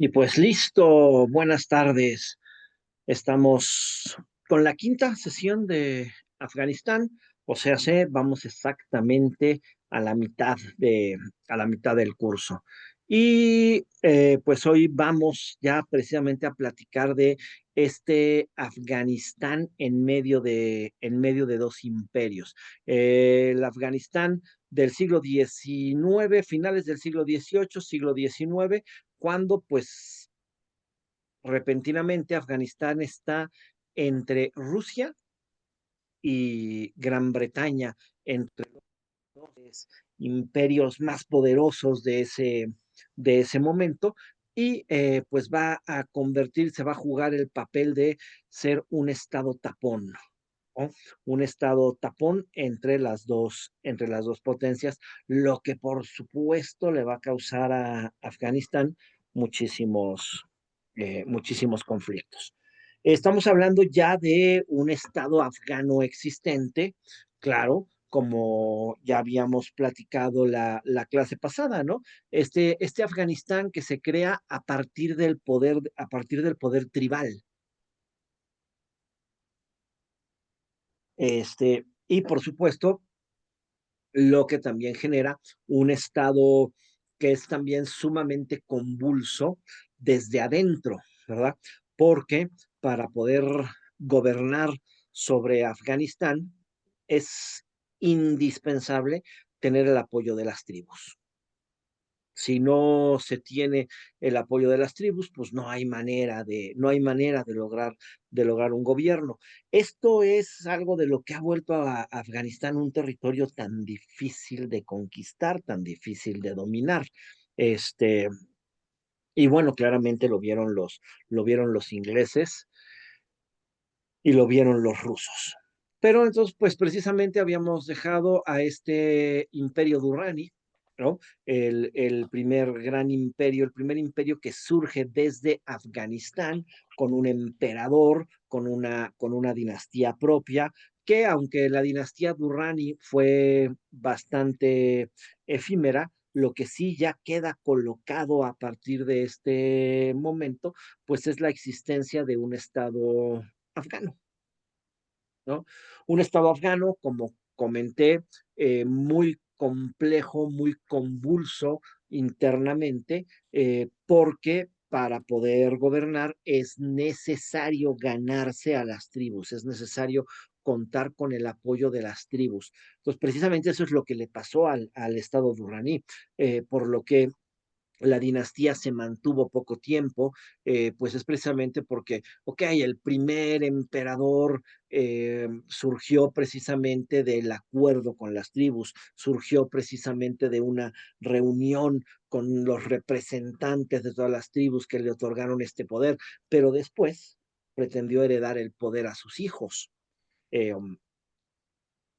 Y pues listo, buenas tardes. Estamos con la quinta sesión de Afganistán, o sea, vamos exactamente a la mitad a la mitad del curso. Y pues hoy vamos ya precisamente a platicar de este Afganistán en medio de dos imperios. El Afganistán del siglo XIX, finales del siglo XVIII, siglo XIX, cuando pues repentinamente Afganistán está entre Rusia y Gran Bretaña, entre los dos imperios más poderosos de ese momento, y pues va a convertirse, va a jugar el papel de ser un estado tapón, ¿no? Un estado tapón entre las dos potencias, lo que por supuesto le va a causar a Afganistán muchísimos conflictos. Estamos hablando ya de un estado afgano existente, claro, como ya habíamos platicado la clase pasada, ¿no? Este Afganistán que se crea a partir del poder tribal. Y por supuesto, lo que también genera un estado que es también sumamente convulso desde adentro, ¿verdad? Porque para poder gobernar sobre Afganistán es indispensable tener el apoyo de las tribus. Si no se tiene el apoyo de las tribus, pues no hay manera de lograr un gobierno. Esto es algo de lo que ha vuelto a Afganistán un territorio tan difícil de conquistar, tan difícil de dominar. Este, y bueno, claramente lo vieron los ingleses y lo vieron los rusos. Pero entonces, pues precisamente habíamos dejado a este imperio Durrani, ¿no? El primer gran imperio, el primer imperio que surge desde Afganistán con un emperador, con una dinastía propia, que aunque la dinastía Durrani fue bastante efímera, lo que sí ya queda colocado a partir de este momento, pues es la existencia de un estado afgano, ¿no? Un estado afgano, como comenté, muy complejo, muy convulso internamente, porque para poder gobernar es necesario ganarse a las tribus, es necesario contar con el apoyo de las tribus. Entonces, precisamente eso es lo que le pasó al estado durraní, por lo que la dinastía se mantuvo poco tiempo, pues es precisamente porque, ok, el primer emperador surgió precisamente del acuerdo con las tribus, surgió precisamente de una reunión con los representantes de todas las tribus que le otorgaron este poder, pero después pretendió heredar el poder a sus hijos. Eh,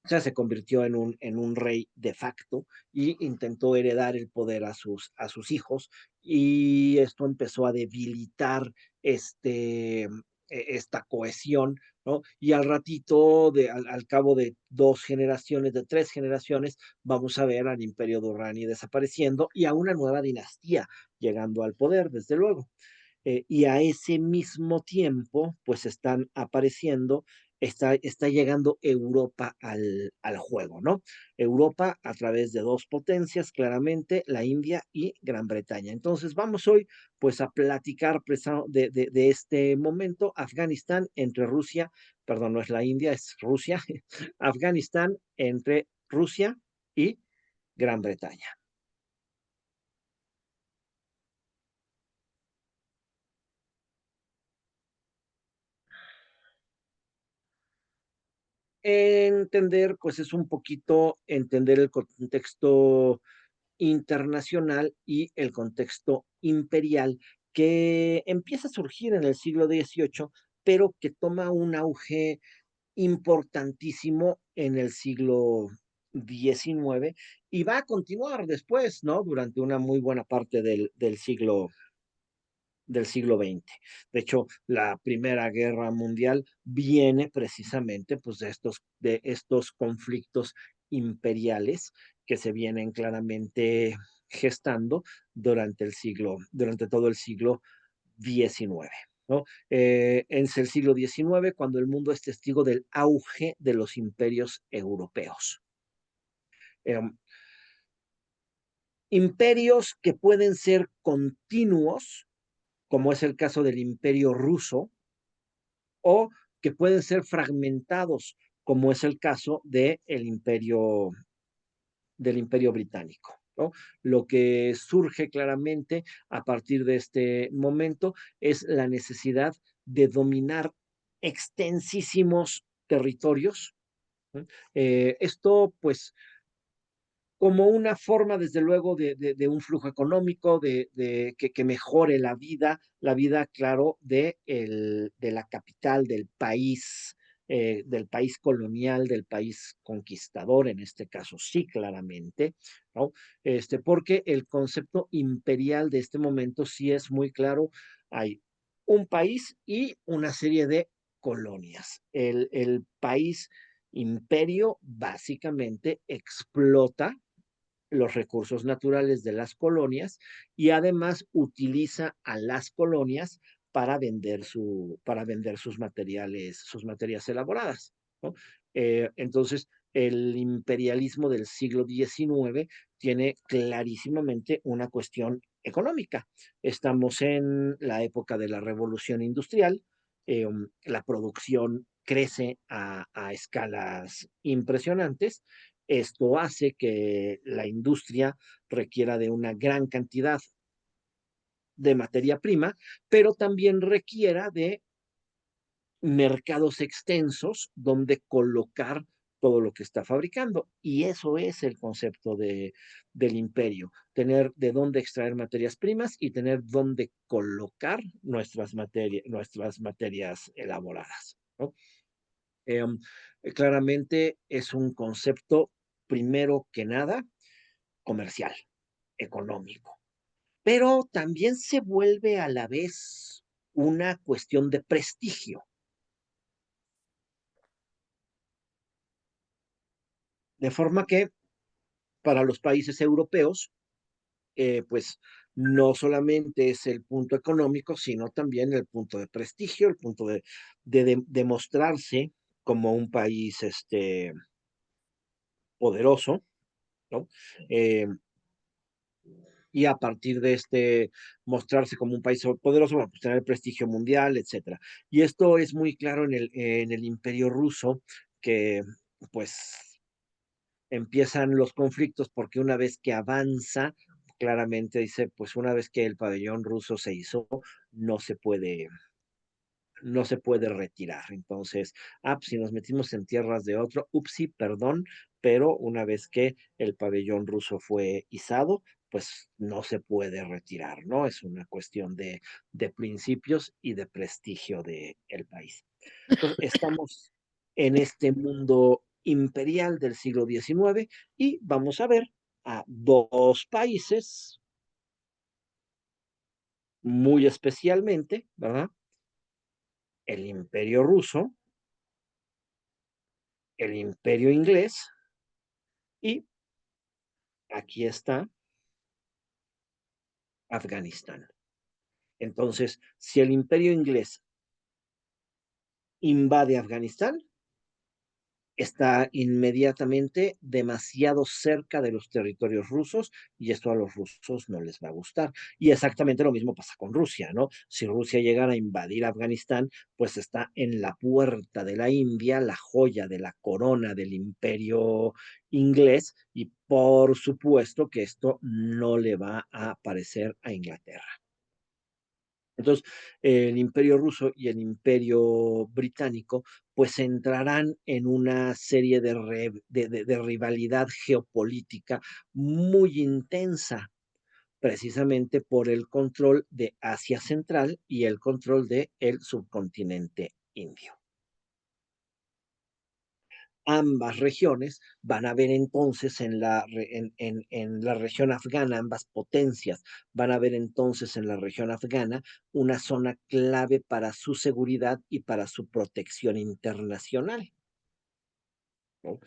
o sea, se convirtió en un rey de facto y intentó heredar el poder a sus hijos, y esto empezó a debilitar esta cohesión, ¿no? Y al ratito, al cabo de dos generaciones, de tres generaciones, vamos a ver al Imperio Durrani desapareciendo y a una nueva dinastía llegando al poder, desde luego. Y a ese mismo tiempo, pues están apareciendo, está llegando Europa al juego, ¿no? Europa a través de dos potencias, claramente, la India y Gran Bretaña. Entonces, vamos hoy, pues, a platicar de este momento, Afganistán entre Rusia, perdón, no es la India, es Rusia, Afganistán entre Rusia y Gran Bretaña. Entender, pues es un poquito entender el contexto internacional y el contexto imperial que empieza a surgir en el siglo XVIII, pero que toma un auge importantísimo en el siglo XIX y va a continuar después, ¿no? Durante una muy buena parte del siglo XX. De hecho, la Primera Guerra Mundial viene precisamente pues, de estos conflictos imperiales que se vienen claramente gestando durante todo el siglo XIX, ¿no? Es el siglo XIX cuando el mundo es testigo del auge de los imperios europeos. Em, Imperios que pueden ser continuos, como es el caso del Imperio Ruso, o que pueden ser fragmentados, como es el caso del Imperio Británico, ¿no? Lo que surge claramente a partir de este momento es la necesidad de dominar extensísimos territorios, ¿no? Esto, pues, como una forma, desde luego, de un flujo económico, que mejore la vida, claro, de la capital del país colonial, del país conquistador, en este caso sí, claramente, ¿no? Porque el concepto imperial de este momento sí es muy claro. Hay un país y una serie de colonias. El país imperio básicamente explota los recursos naturales de las colonias y además utiliza a las colonias para vender sus materias elaboradas, ¿no? Entonces, el imperialismo del siglo XIX tiene clarísimamente una cuestión económica. Estamos en la época de la revolución industrial, la producción crece a escalas impresionantes. Esto hace que la industria requiera de una gran cantidad de materia prima, pero también requiera de mercados extensos donde colocar todo lo que está fabricando. Y eso es el concepto del imperio, tener de dónde extraer materias primas y tener dónde colocar nuestras materias elaboradas, ¿no? Em, Claramente es un concepto, primero que nada, comercial, económico, pero también se vuelve a la vez una cuestión de prestigio, de forma que para los países europeos, pues no solamente es el punto económico, sino también el punto de prestigio, el punto de mostrarse como un país poderoso, ¿no? Eh, y a partir de mostrarse como un país poderoso, bueno, pues tener prestigio mundial, etcétera. Y esto es muy claro en el Imperio Ruso, que pues empiezan los conflictos porque una vez que avanza, claramente dice, pues una vez que el pabellón ruso se hizo, no se puede, no se puede retirar. Entonces, pues si nos metimos en tierras de otro, upsí, perdón, pero una vez que el pabellón ruso fue izado, pues no se puede retirar, ¿no? Es una cuestión de principios y de prestigio del país. Entonces, estamos en este mundo imperial del siglo XIX y vamos a ver a dos países muy especialmente, ¿verdad? El imperio ruso, el imperio inglés y aquí está Afganistán. Entonces, si el imperio inglés invade Afganistán, está inmediatamente demasiado cerca de los territorios rusos y esto a los rusos no les va a gustar. Y exactamente lo mismo pasa con Rusia, ¿no? Si Rusia llegara a invadir Afganistán, pues está en la puerta de la India, la joya de la corona del imperio inglés y por supuesto que esto no le va a parecer a Inglaterra. Entonces, el imperio ruso y el imperio británico, pues entrarán en una serie de rivalidad geopolítica muy intensa, precisamente por el control de Asia Central y el control del subcontinente indio. Ambas regiones van a ver entonces en la región afgana, ambas potencias van a ver entonces en la región afgana una zona clave para su seguridad y para su protección internacional. ¿no?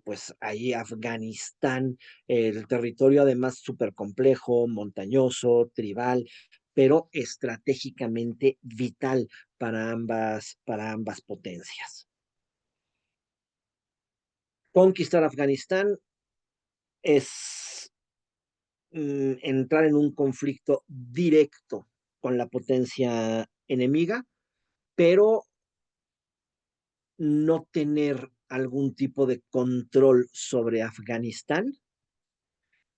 Pues ahí Afganistán, el territorio además súper complejo, montañoso, tribal, pero estratégicamente vital para ambas potencias. Conquistar Afganistán es entrar en un conflicto directo con la potencia enemiga, pero no tener algún tipo de control sobre Afganistán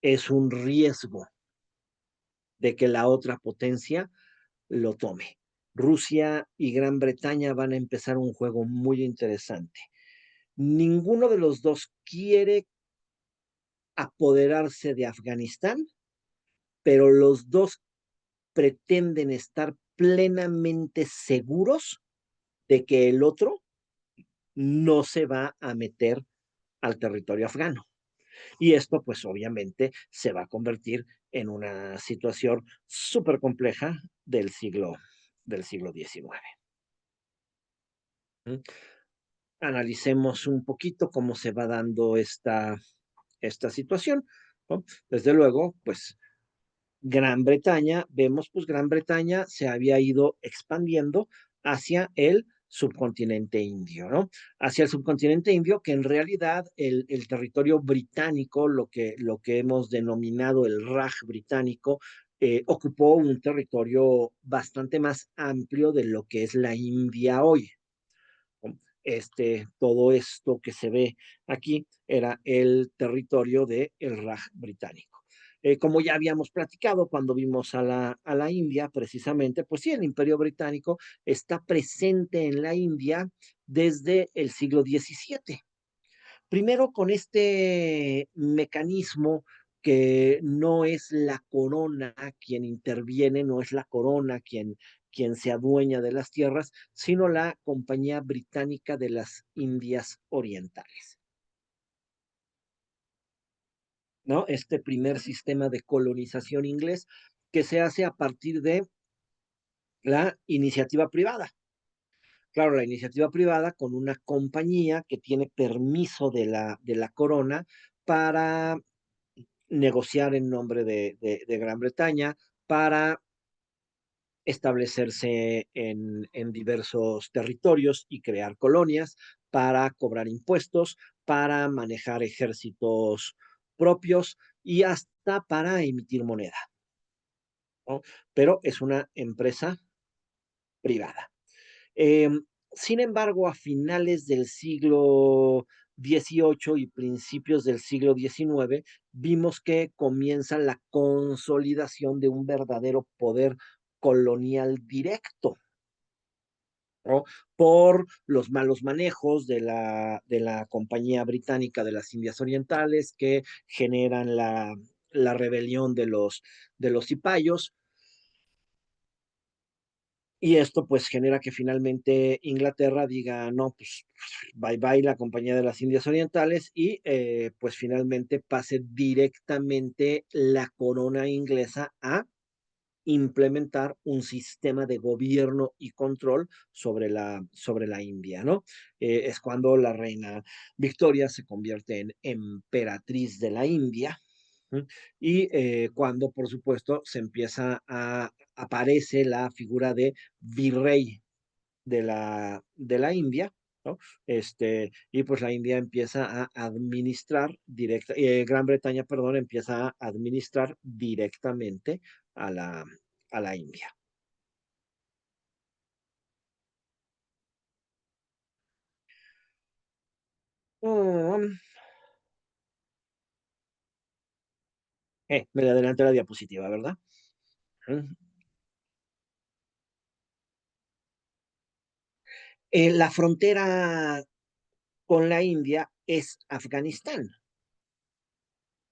es un riesgo de que la otra potencia lo tome. Rusia y Gran Bretaña van a empezar un juego muy interesante. Ninguno de los dos quiere apoderarse de Afganistán, pero los dos pretenden estar plenamente seguros de que el otro no se va a meter al territorio afgano. Y esto, pues obviamente, se va a convertir en una situación súper compleja del siglo XIX. Analicemos un poquito cómo se va dando esta situación, ¿no? Desde luego, pues Gran Bretaña, vemos pues Gran Bretaña se había ido expandiendo hacia el subcontinente indio, ¿no? Hacia el subcontinente indio, que en realidad el territorio británico, lo que hemos denominado el Raj británico, ocupó un territorio bastante más amplio de lo que es la India hoy. Todo esto que se ve aquí era el territorio del Raj británico. Como ya habíamos platicado cuando vimos a la India, precisamente, pues sí, el Imperio Británico está presente en la India desde el siglo XVII. Primero con este mecanismo que no es la corona quien interviene, no es la corona quien se adueña de las tierras, sino la Compañía Británica de las Indias Orientales, ¿no? Este primer sistema de colonización inglés que se hace a partir de la iniciativa privada. Claro, la iniciativa privada con una compañía que tiene permiso de la corona para negociar en nombre de Gran Bretaña, para establecerse en diversos territorios y crear colonias, para cobrar impuestos, para manejar ejércitos propios y hasta para emitir moneda, ¿no? Pero es una empresa privada. Eh, Sin embargo, a finales del siglo XVIII y principios del siglo XIX, vimos que comienza la consolidación de un verdadero poder colonial directo, ¿no? Por los malos manejos de la Compañía Británica de las Indias Orientales que generan la rebelión de los cipayos. Y esto pues genera que finalmente Inglaterra diga, no, pues bye bye la Compañía de las Indias Orientales y pues finalmente pase directamente la corona inglesa a implementar un sistema de gobierno y control sobre la India, ¿no? Es cuando la reina Victoria se convierte en emperatriz de la India. ¿Mm? Y cuando, por supuesto, aparece la figura de virrey de la India, ¿no? Y pues la India empieza a administrar Gran Bretaña, perdón, empieza a administrar directamente a a la India. Um, Me adelanté la diapositiva, ¿verdad? Mm. La frontera con la India es Afganistán.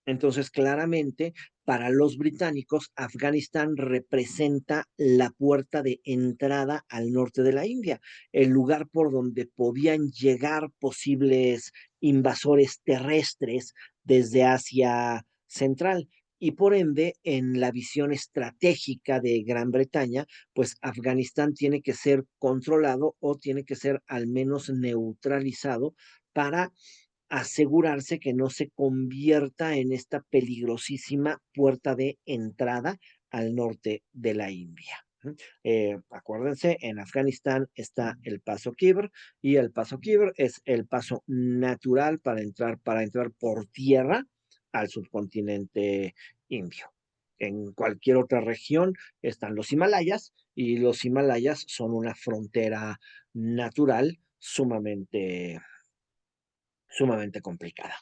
Entonces, claramente, para los británicos, Afganistán representa la puerta de entrada al norte de la India, el lugar por donde podían llegar posibles invasores terrestres desde Asia Central. Y por ende, en la visión estratégica de Gran Bretaña, pues Afganistán tiene que ser controlado o tiene que ser al menos neutralizado para asegurarse que no se convierta en esta peligrosísima puerta de entrada al norte de la India. Acuérdense, en Afganistán está el Paso Khyber y el Paso Khyber es el paso natural para entrar por tierra al subcontinente indio. En cualquier otra región están los Himalayas y los Himalayas son una frontera natural sumamente complicada.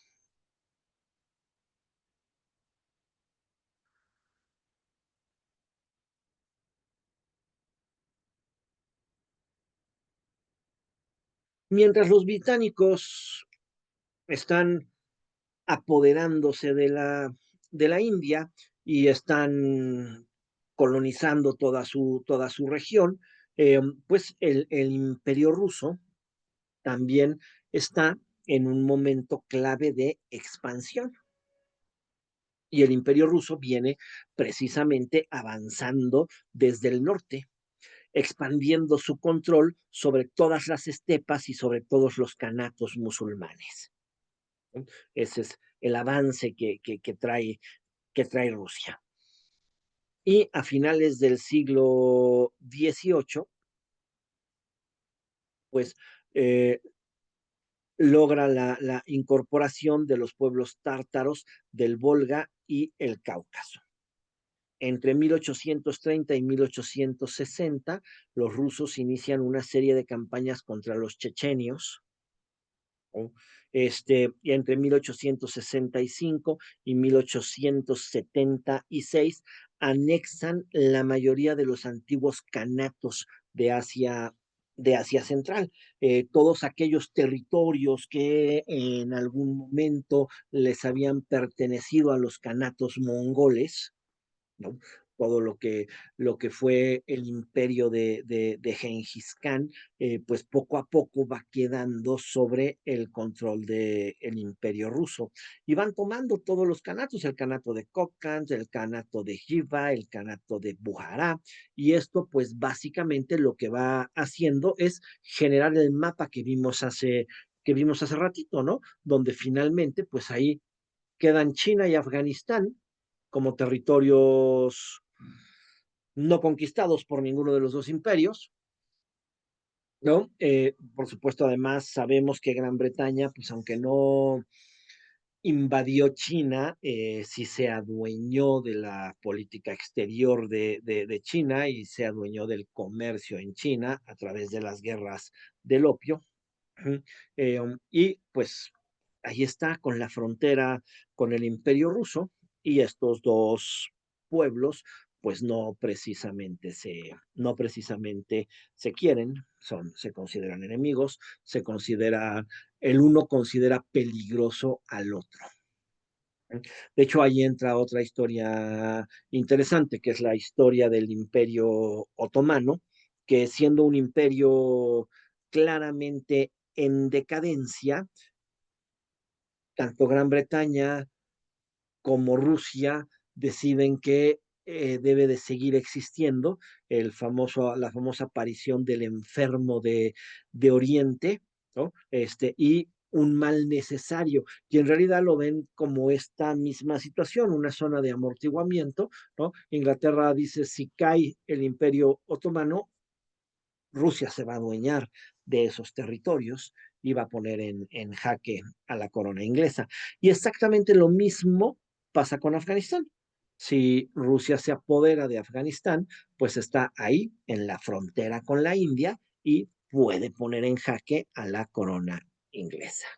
Mientras los británicos están apoderándose de la India y están colonizando toda su región, pues el imperio ruso también está en un momento clave de expansión. Y el imperio ruso viene precisamente avanzando desde el norte, expandiendo su control sobre todas las estepas y sobre todos los canatos musulmanes. Ese es el avance que trae Rusia. Y a finales del siglo XVIII, pues eh, logra la incorporación de los pueblos tártaros del Volga y el Cáucaso. Entre 1830 y 1860, los rusos inician una serie de campañas contra los chechenios, ¿no? Y entre 1865 y 1876 anexan la mayoría de los antiguos canatos de Asia Central, todos aquellos territorios que en algún momento les habían pertenecido a los canatos mongoles, ¿no? Todo lo que fue el imperio de Gengis Khan, pues poco a poco va quedando sobre el control del imperio ruso. Y van tomando todos los canatos, el canato de Kokand, el canato de Jiva, el canato de Bujará, y esto pues básicamente lo que va haciendo es generar el mapa que vimos hace ratito, ¿no? Donde finalmente pues ahí quedan China y Afganistán como territorios no conquistados por ninguno de los dos imperios, ¿no? Por supuesto, además, sabemos que Gran Bretaña, pues aunque no invadió China, sí se adueñó de la política exterior de China y se adueñó del comercio en China a través de las guerras del opio. Y pues ahí está con la frontera con el Imperio Ruso y estos dos pueblos pues no precisamente se quieren, se consideran enemigos, el uno considera peligroso al otro. De hecho, ahí entra otra historia interesante, que es la historia del Imperio Otomano, que siendo un imperio claramente en decadencia, tanto Gran Bretaña como Rusia deciden que debe de seguir existiendo la famosa aparición del enfermo de Oriente, ¿no? Y un mal necesario, y en realidad lo ven como esta misma situación, una zona de amortiguamiento, ¿no? Inglaterra dice, si cae el Imperio Otomano, Rusia se va a adueñar de esos territorios y va a poner en jaque a la corona inglesa. Y exactamente lo mismo pasa con Afganistán. Si Rusia se apodera de Afganistán, pues está ahí en la frontera con la India y puede poner en jaque a la corona inglesa.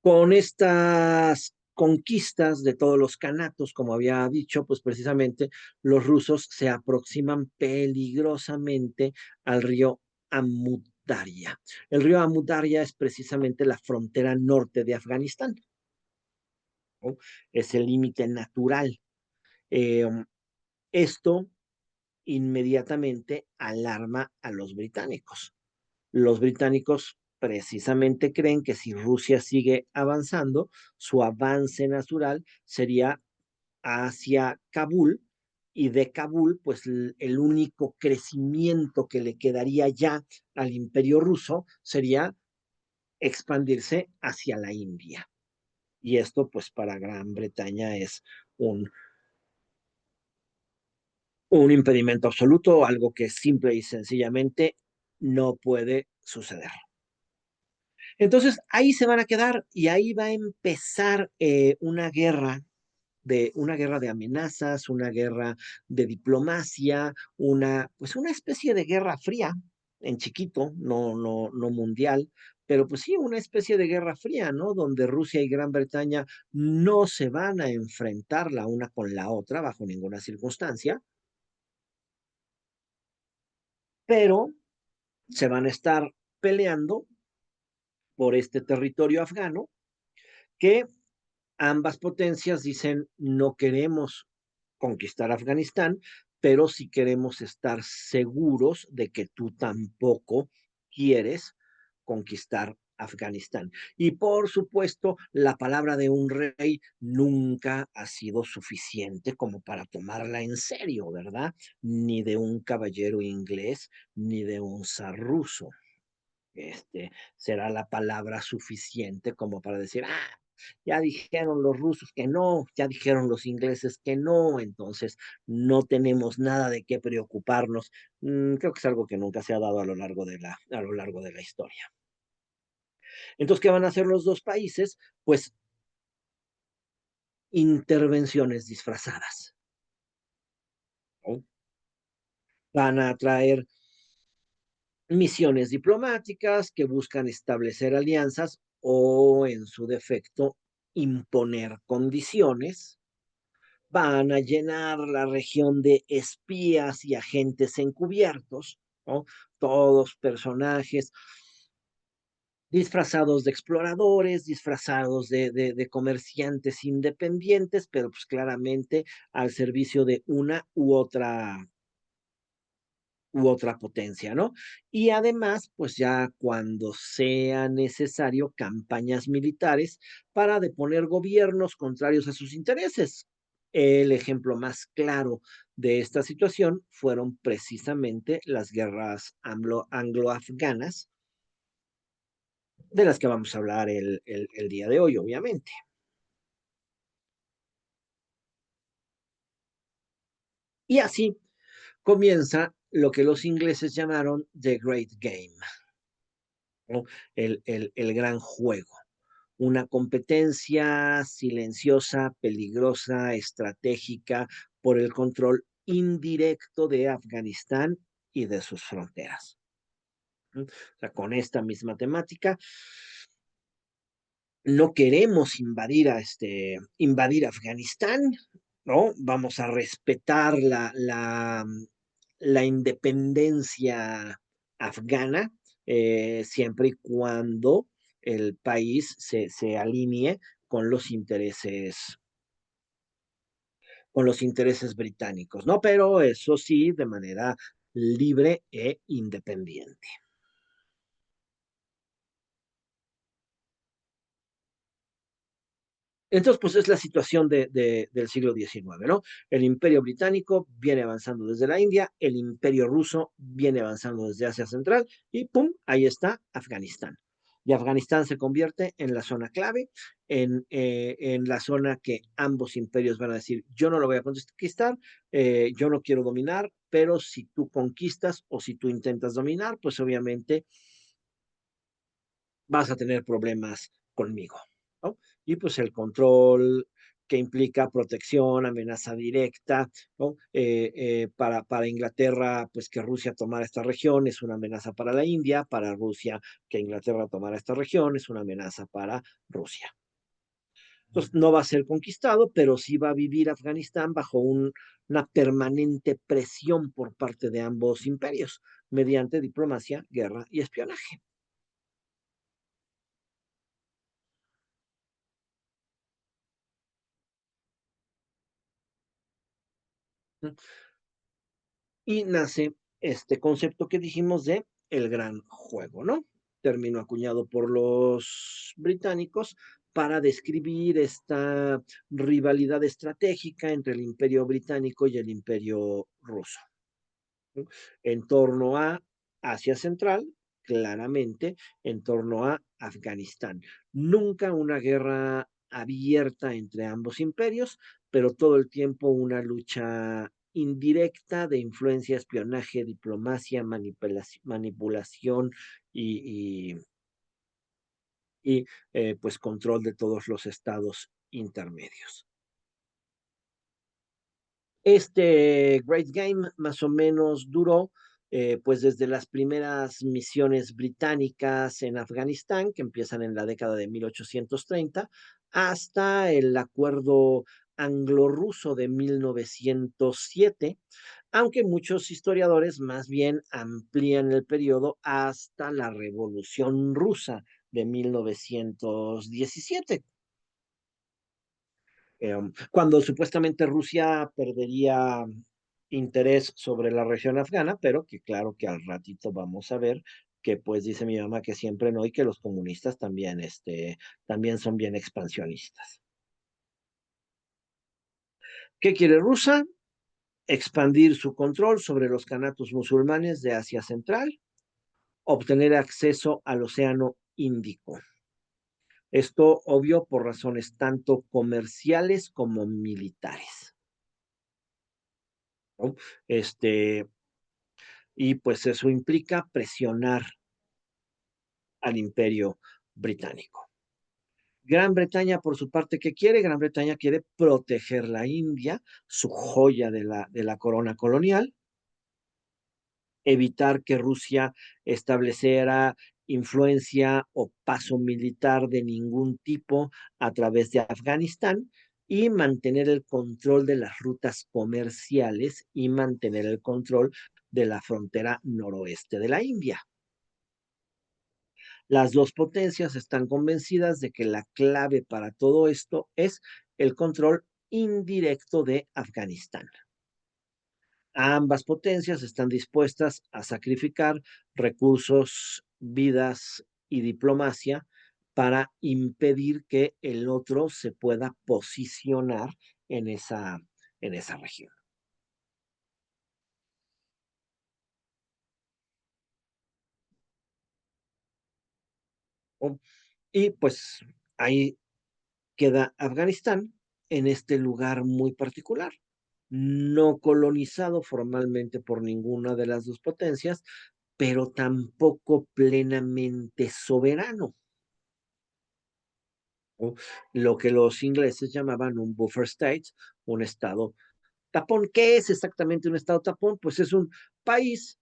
Con estas conquistas de todos los canatos, como había dicho, pues precisamente los rusos se aproximan peligrosamente al río Amudarya. El río Amudarya es precisamente la frontera norte de Afganistán, ¿no? Es el límite natural. Eh, Esto inmediatamente alarma a los británicos. Los británicos precisamente creen que si Rusia sigue avanzando, su avance natural sería hacia Kabul, y de Kabul, pues el único crecimiento que le quedaría ya al imperio ruso sería expandirse hacia la India. Y esto, pues para Gran Bretaña es un, un impedimento absoluto, algo que simple y sencillamente no puede suceder. Entonces ahí se van a quedar y ahí va a empezar una guerra de amenazas, una guerra de diplomacia, pues una especie de guerra fría en chiquito, no mundial, pero pues sí, una especie de guerra fría, ¿no? Donde Rusia y Gran Bretaña no se van a enfrentar la una con la otra bajo ninguna circunstancia, pero se van a estar peleando por este territorio afgano que ambas potencias dicen no queremos conquistar Afganistán, pero sí queremos estar seguros de que tú tampoco quieres conquistar Afganistán. Y por supuesto, la palabra de un rey nunca ha sido suficiente como para tomarla en serio, ¿verdad? Ni de un caballero inglés, ni de un zar ruso. Será la palabra suficiente como para decir, ya dijeron los rusos que no, ya dijeron los ingleses que no, entonces no tenemos nada de qué preocuparnos. Creo que es algo que nunca se ha dado a lo largo de la historia. Entonces, ¿qué van a hacer los dos países? Pues intervenciones disfrazadas, ¿no? Van a traer misiones diplomáticas que buscan establecer alianzas o, en su defecto, imponer condiciones. Van a llenar la región de espías y agentes encubiertos, ¿no? Todos personajes disfrazados de exploradores, disfrazados de comerciantes independientes, pero pues claramente al servicio de una u otra potencia, ¿no? Y además, pues ya cuando sea necesario, campañas militares para deponer gobiernos contrarios a sus intereses. El ejemplo más claro de esta situación fueron precisamente las guerras anglo-afganas, de las que vamos a hablar el día de hoy, obviamente. Y así comienza lo que los ingleses llamaron The Great Game, ¿no? El gran juego. Una competencia silenciosa, peligrosa, estratégica por el control indirecto de Afganistán y de sus fronteras. O sea, con esta misma temática, no queremos invadir Afganistán, ¿no? Vamos a respetar la independencia afgana, siempre y cuando el país se alinee con con los intereses británicos, ¿no? Pero eso sí, de manera libre e independiente. Entonces, pues es la situación del siglo XIX, ¿no? El imperio británico viene avanzando desde la India, el imperio ruso viene avanzando desde Asia Central y ¡pum! Ahí está Afganistán. Y Afganistán se convierte en la zona clave, en la zona que ambos imperios van a decir, yo no lo voy a conquistar, yo no quiero dominar, pero si tú conquistas o si tú intentas dominar, pues obviamente vas a tener problemas conmigo, ¿no? Y pues el control que implica protección, amenaza directa, ¿no? Para Inglaterra, pues que Rusia tomara esta región es una amenaza para la India, para Rusia que Inglaterra tomara esta región es una amenaza para Rusia. Entonces no va a ser conquistado, pero sí va a vivir Afganistán bajo una permanente presión por parte de ambos imperios, mediante diplomacia, guerra y espionaje. Y nace este concepto que dijimos de el gran juego, ¿no? término acuñado por los británicos para describir esta rivalidad estratégica entre el imperio británico y el imperio ruso, ¿no? En torno a Asia Central, claramente en torno a Afganistán. Nunca una guerra abierta entre ambos imperios, pero todo el tiempo una lucha indirecta de influencia, espionaje, diplomacia, manipulación y, y, y pues control de todos los estados intermedios. Este Great Game más o menos duró pues desde las primeras misiones británicas en Afganistán, que empiezan en la década de 1830, hasta el acuerdo anglo-ruso de 1907, aunque muchos historiadores más bien amplían el periodo hasta la Revolución Rusa de 1917, cuando supuestamente Rusia perdería interés sobre la región afgana, pero que claro que al ratito vamos a ver que pues dice mi mamá que siempre no y que los comunistas también, también son bien expansionistas. ¿Qué quiere Rusia? Expandir su control sobre los canatos musulmanes de Asia Central, obtener acceso al Océano Índico. Esto obvio por razones tanto comerciales como militares, ¿no? Este, y pues eso implica presionar al imperio británico. Gran Bretaña, por su parte, ¿qué quiere? Gran Bretaña quiere proteger la India, su joya de la corona colonial, evitar que Rusia estableciera influencia o paso militar de ningún tipo a través de Afganistán y mantener el control de las rutas comerciales y mantener el control de la frontera noroeste de la India. Las dos potencias están convencidas de que la clave para todo esto es el control indirecto de Afganistán. Ambas potencias están dispuestas a sacrificar recursos, vidas y diplomacia para impedir que el otro se pueda posicionar en esa región. Y pues ahí queda Afganistán en este lugar muy particular, no colonizado formalmente por ninguna de las dos potencias, pero tampoco plenamente soberano, ¿no? Lo que los ingleses llamaban un buffer state, un estado tapón. ¿Qué es exactamente un estado tapón? Pues es un país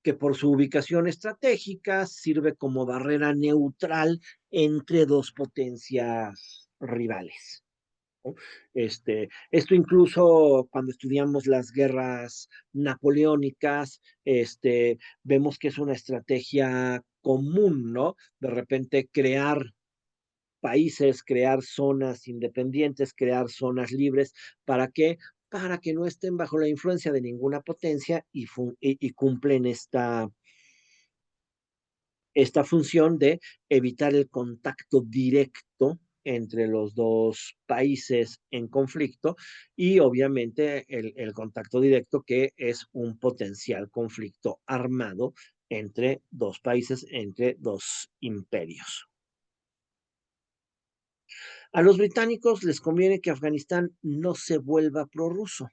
que por su ubicación estratégica sirve como barrera neutral entre dos potencias rivales, ¿no? Esto incluso cuando estudiamos las guerras napoleónicas, vemos que es una estrategia común, ¿no? De repente crear países, crear zonas independientes, crear zonas libres. ¿Para qué? Para que no estén bajo la influencia de ninguna potencia y cumplen esta función de evitar el contacto directo entre los dos países en conflicto y obviamente el contacto directo que es un potencial conflicto armado entre dos países, entre dos imperios. A los británicos les conviene que Afganistán no se vuelva prorruso.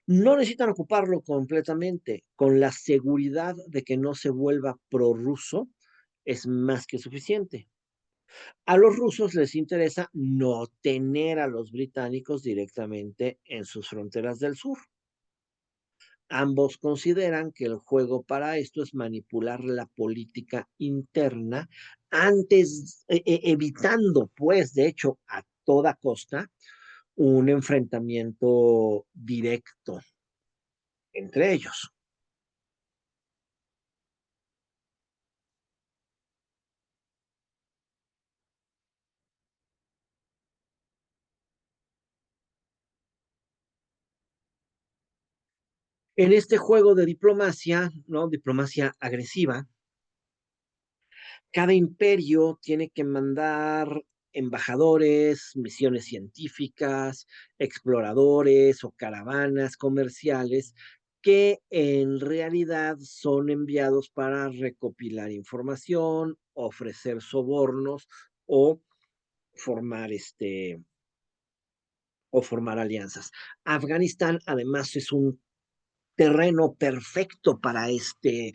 No necesitan ocuparlo completamente. Con la seguridad de que no se vuelva prorruso es más que suficiente. A los rusos les interesa no tener a los británicos directamente en sus fronteras del sur. Ambos consideran que el juego para esto es manipular la política interna evitando, pues, de hecho, a toda costa, un enfrentamiento directo entre ellos. En este juego de diplomacia, ¿no? Diplomacia agresiva, cada imperio tiene que mandar embajadores, misiones científicas, exploradores o caravanas comerciales que en realidad son enviados para recopilar información, ofrecer sobornos o formar formar alianzas. Afganistán además es un terreno perfecto para este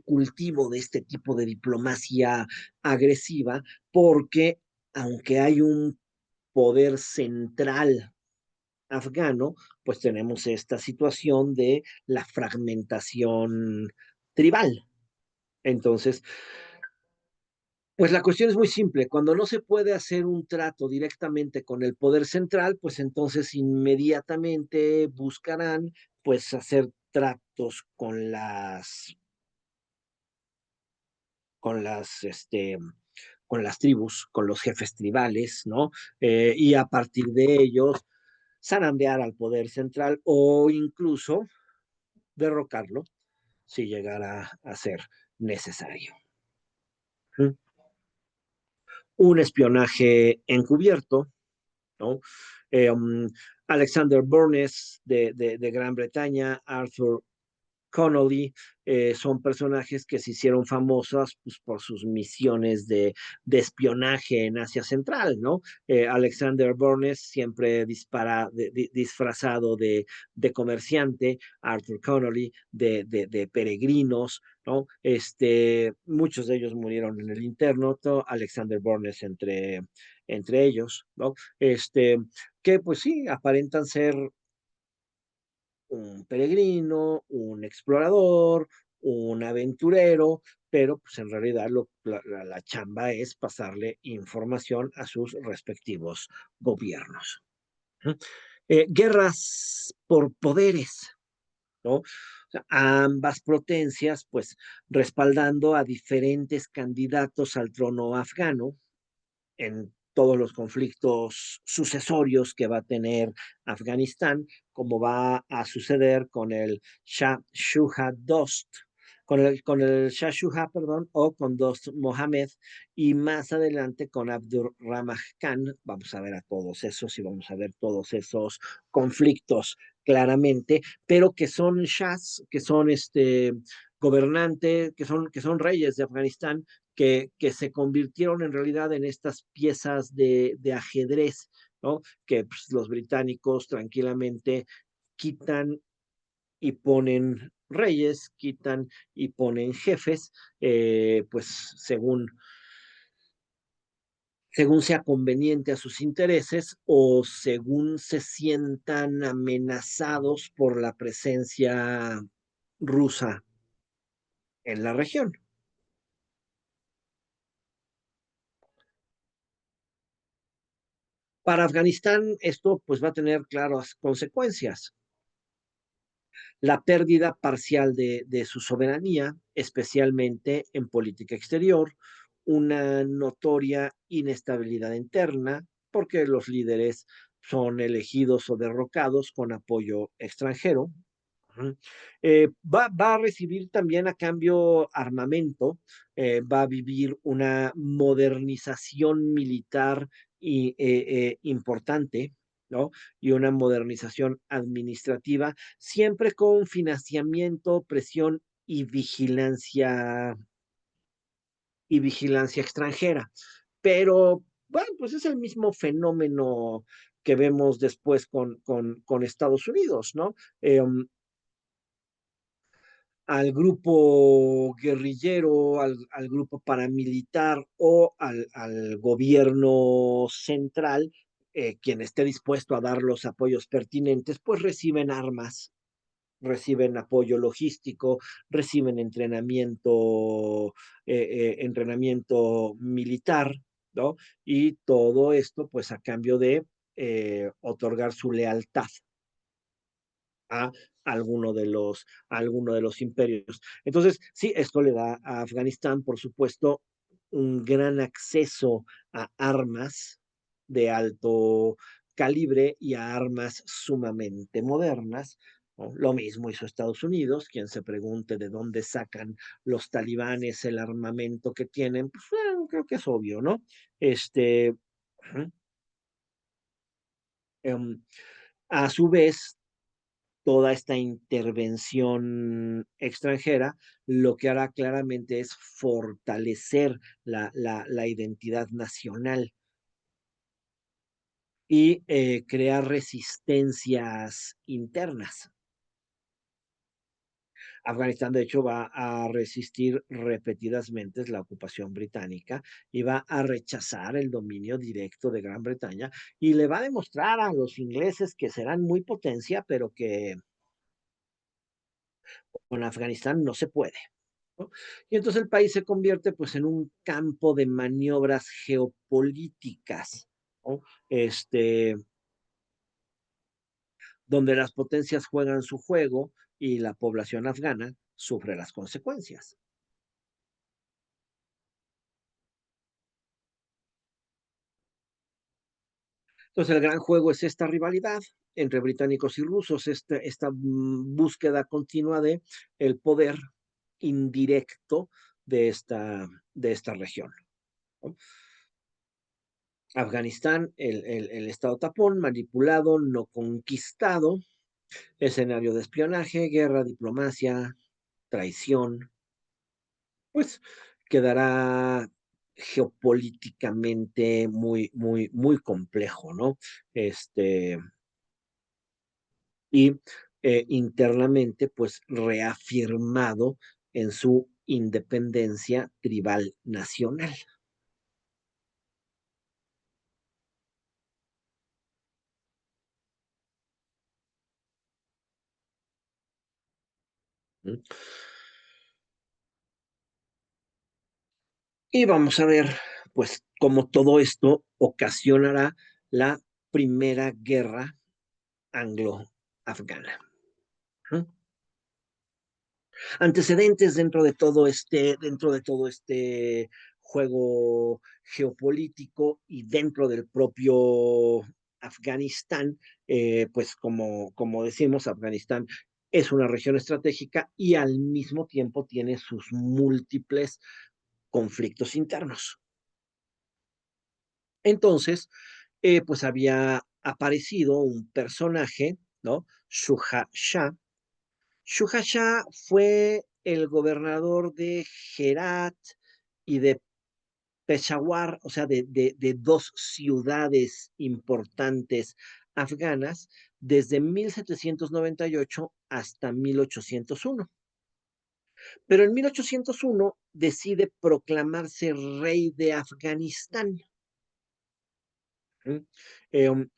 cultivo de este tipo de diplomacia agresiva, porque aunque hay un poder central afgano, pues tenemos esta situación de la fragmentación tribal. Entonces, pues la cuestión es muy simple. Cuando no se puede hacer un trato directamente con el poder central, pues entonces inmediatamente buscarán pues hacer tratos con con las tribus, con los jefes tribales, ¿no? Y a partir de ellos zarandear al poder central o incluso derrocarlo si llegara a ser necesario. ¿Mm? Un espionaje encubierto, ¿no? Alexander Burnes de Gran Bretaña, Arthur Connolly, son personajes que se hicieron famosos pues, por sus misiones de espionaje en Asia Central, ¿no? Alexander Burnes siempre disfrazado comerciante, Arthur Connolly de peregrinos, ¿no? Muchos de ellos murieron en el interno, Alexander Burnes entre ellos, ¿no? Que pues sí, aparentan ser un peregrino, un explorador, un aventurero, pero pues en realidad la chamba es pasarle información a sus respectivos gobiernos. ¿Mm? Guerras por poderes, ¿no? O sea, ambas potencias, pues, respaldando a diferentes candidatos al trono afgano, en todos los conflictos sucesorios que va a tener Afganistán, como va a suceder con el Shah Shuja Dost, con el Shah Shuja, perdón, o con Dost Mohammed, y más adelante con Abdur Rahman Khan. Vamos a ver a todos esos y vamos a ver todos esos conflictos claramente, pero que son shahs, que son gobernantes, que son reyes de Afganistán, que se convirtieron en realidad en estas piezas de ajedrez, ¿no? Que pues, los británicos tranquilamente quitan y ponen reyes, quitan y ponen jefes, pues según sea conveniente a sus intereses o según se sientan amenazados por la presencia rusa en la región. Para Afganistán esto pues va a tener claras consecuencias. La pérdida parcial su soberanía, especialmente en política exterior, una notoria inestabilidad interna, porque los líderes son elegidos o derrocados con apoyo extranjero. Va a recibir también a cambio armamento, va a vivir una modernización militar importante, ¿no? Y una modernización administrativa, siempre con financiamiento, presión y vigilancia extranjera. Pero, bueno, pues es el mismo fenómeno que vemos después con Estados Unidos, ¿no? Al grupo guerrillero, al grupo paramilitar o al gobierno central, quien esté dispuesto a dar los apoyos pertinentes, pues reciben armas, reciben apoyo logístico, reciben entrenamiento militar, ¿no? Y todo esto, pues a cambio de otorgar su lealtad a alguno de los imperios. Entonces, sí, esto le da a Afganistán, por supuesto, un gran acceso a armas de alto calibre y a armas sumamente modernas, ¿no? Lo mismo hizo Estados Unidos. Quien se pregunte de dónde sacan los talibanes el armamento que tienen, pues creo que es obvio, ¿no? Este, em, a su vez, toda esta intervención extranjera lo que hará claramente es fortalecer la identidad nacional y crear resistencias internas. Afganistán, de hecho, va a resistir repetidamente la ocupación británica y va a rechazar el dominio directo de Gran Bretaña y le va a demostrar a los ingleses que serán muy potencia, pero que con Afganistán no se puede, ¿no? Y entonces el país se convierte pues en un campo de maniobras geopolíticas, ¿no? Este, donde las potencias juegan su juego y la población afgana sufre las consecuencias. Entonces el gran juego es esta rivalidad entre británicos y rusos, esta búsqueda continua de el poder indirecto de esta región, ¿no? Afganistán, el estado tapón, manipulado, no conquistado, escenario de espionaje, guerra, diplomacia, traición, pues quedará geopolíticamente muy complejo, ¿no? Este, y internamente, pues reafirmado en su independencia tribal nacional. ¿Mm? Y vamos a ver, pues, cómo todo esto ocasionará la primera guerra anglo-afgana. ¿Mm? Antecedentes dentro de todo este juego geopolítico y dentro del propio Afganistán, pues como decimos, Afganistán es una región estratégica y al mismo tiempo tiene sus múltiples conflictos internos. Entonces, pues había aparecido un personaje, ¿no? Shuja Shah. Shuja Shah fue el gobernador de Herat y de Peshawar, o sea, de dos ciudades importantes afganas, desde 1798 hasta 1801. Pero en 1801 decide proclamarse rey de Afganistán. ¿Mm? Eh,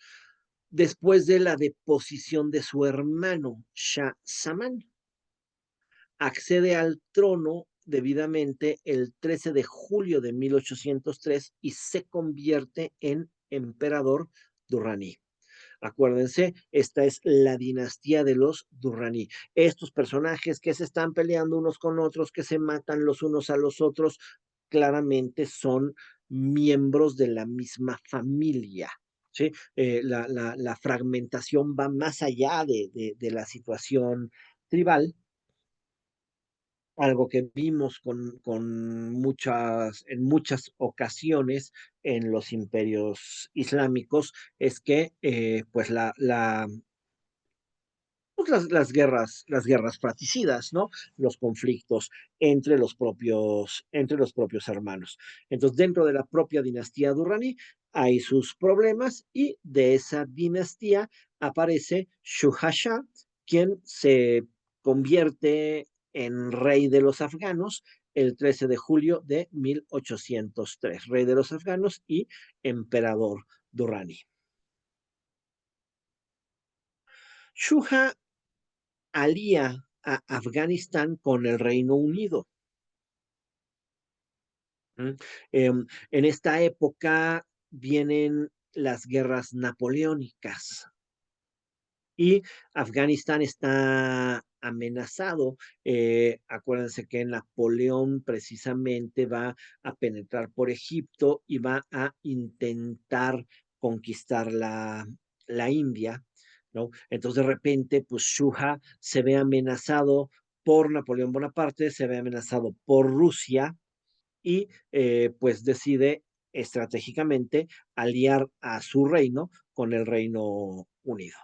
Después de la deposición de su hermano Shah Saman. Accede al trono debidamente el 13 de julio de 1803 y se convierte en emperador Durrani. Acuérdense, esta es la dinastía de los Durrani. Estos personajes que se están peleando unos con otros, que se matan los unos a los otros, claramente son miembros de la misma familia. ¿Sí? La fragmentación va más allá de la situación tribal, algo que vimos en muchas ocasiones en los imperios islámicos, es que pues pues las guerras fratricidas, ¿no? Los conflictos entre los propios hermanos. Entonces, dentro de la propia dinastía Durrani hay sus problemas y de esa dinastía aparece Shuhasha, quien se convierte en rey de los afganos el 13 de julio de 1803, rey de los afganos y emperador Durrani. Shuha alía a Afganistán con el Reino Unido. ¿Mm? En esta época vienen las guerras napoleónicas y Afganistán está amenazado. Acuérdense que Napoleón precisamente va a penetrar por Egipto y va a intentar conquistar la India. ¿no? Entonces de repente, pues Shuha se ve amenazado por Napoleón Bonaparte, se ve amenazado por Rusia y pues decide estratégicamente aliar a su reino con el Reino Unido.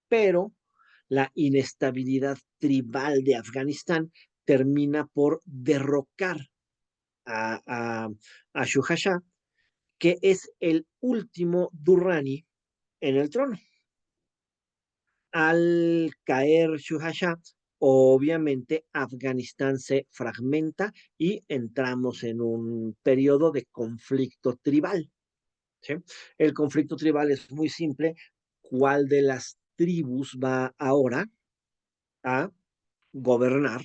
Pero la inestabilidad tribal de Afganistán termina por derrocar a, a, a Shuja, que es el último Durrani en el trono. Al caer Shuja, obviamente Afganistán se fragmenta y entramos en un periodo de conflicto tribal. ¿Sí? El conflicto tribal es muy simple. ¿Cuál de las tribus va ahora a gobernar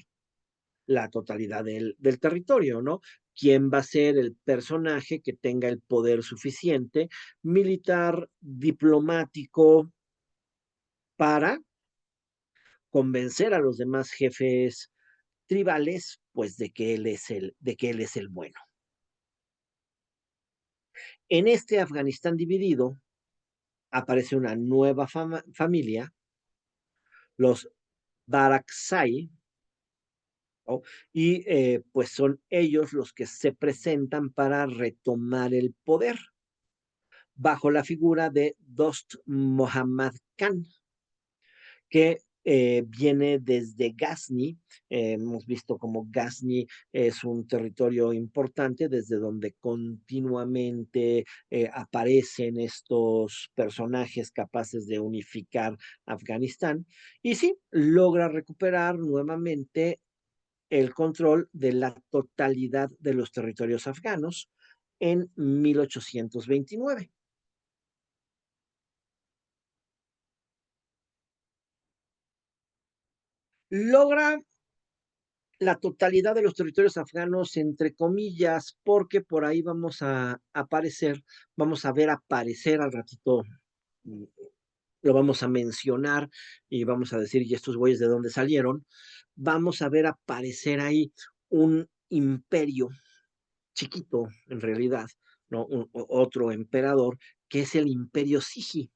la totalidad del territorio, ¿no? ¿Quién va a ser el personaje que tenga el poder suficiente, militar, diplomático, para convencer a los demás jefes tribales, pues de que él es el bueno? En este Afganistán dividido aparece una nueva familia, los Barakzai, ¿no? Y pues son ellos los que se presentan para retomar el poder bajo la figura de Dost Muhammad Khan, que viene desde Ghazni. Hemos visto como Ghazni es un territorio importante desde donde continuamente aparecen estos personajes capaces de unificar Afganistán. Y sí, logra recuperar nuevamente el control de la totalidad de los territorios afganos en 1829. Logra la totalidad de los territorios afganos, entre comillas, porque por ahí vamos a aparecer, vamos a ver aparecer al ratito, mm, lo vamos a mencionar y vamos a decir, ¿y estos güeyes de dónde salieron? Vamos a ver aparecer ahí un imperio chiquito, en realidad, ¿no? Otro emperador, que es el imperio Sigi.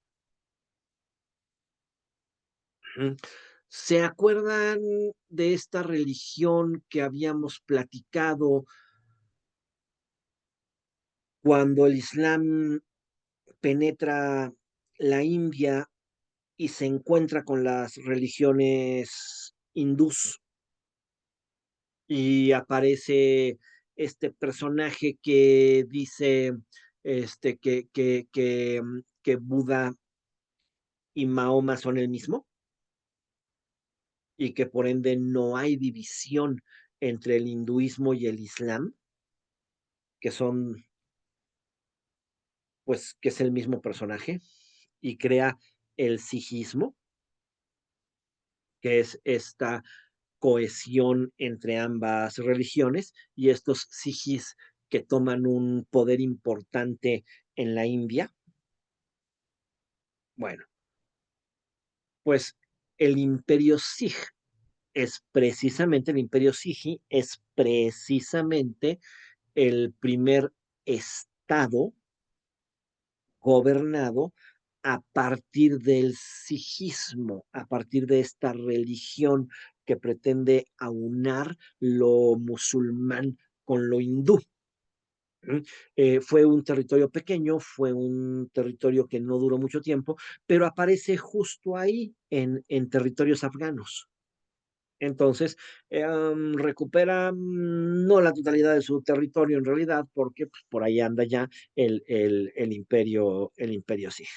¿Se acuerdan de esta religión que habíamos platicado cuando el Islam penetra la India y se encuentra con las religiones hindús y aparece este personaje que dice que Buda y Mahoma son el mismo y que por ende no hay división entre el hinduismo y el islam, que son, pues, que es el mismo personaje, y crea el sijismo, que es esta cohesión entre ambas religiones, y estos sijis que toman un poder importante en la India. Bueno, pues el imperio Sij es precisamente, el imperio Siji es precisamente el primer estado gobernado a partir del sijismo, a partir de esta religión que pretende aunar lo musulmán con lo hindú. Fue un territorio pequeño, fue un territorio que no duró mucho tiempo, pero aparece justo ahí en territorios afganos. Entonces, recupera no la totalidad de su territorio en realidad, porque pues, por ahí anda ya el imperio Sig,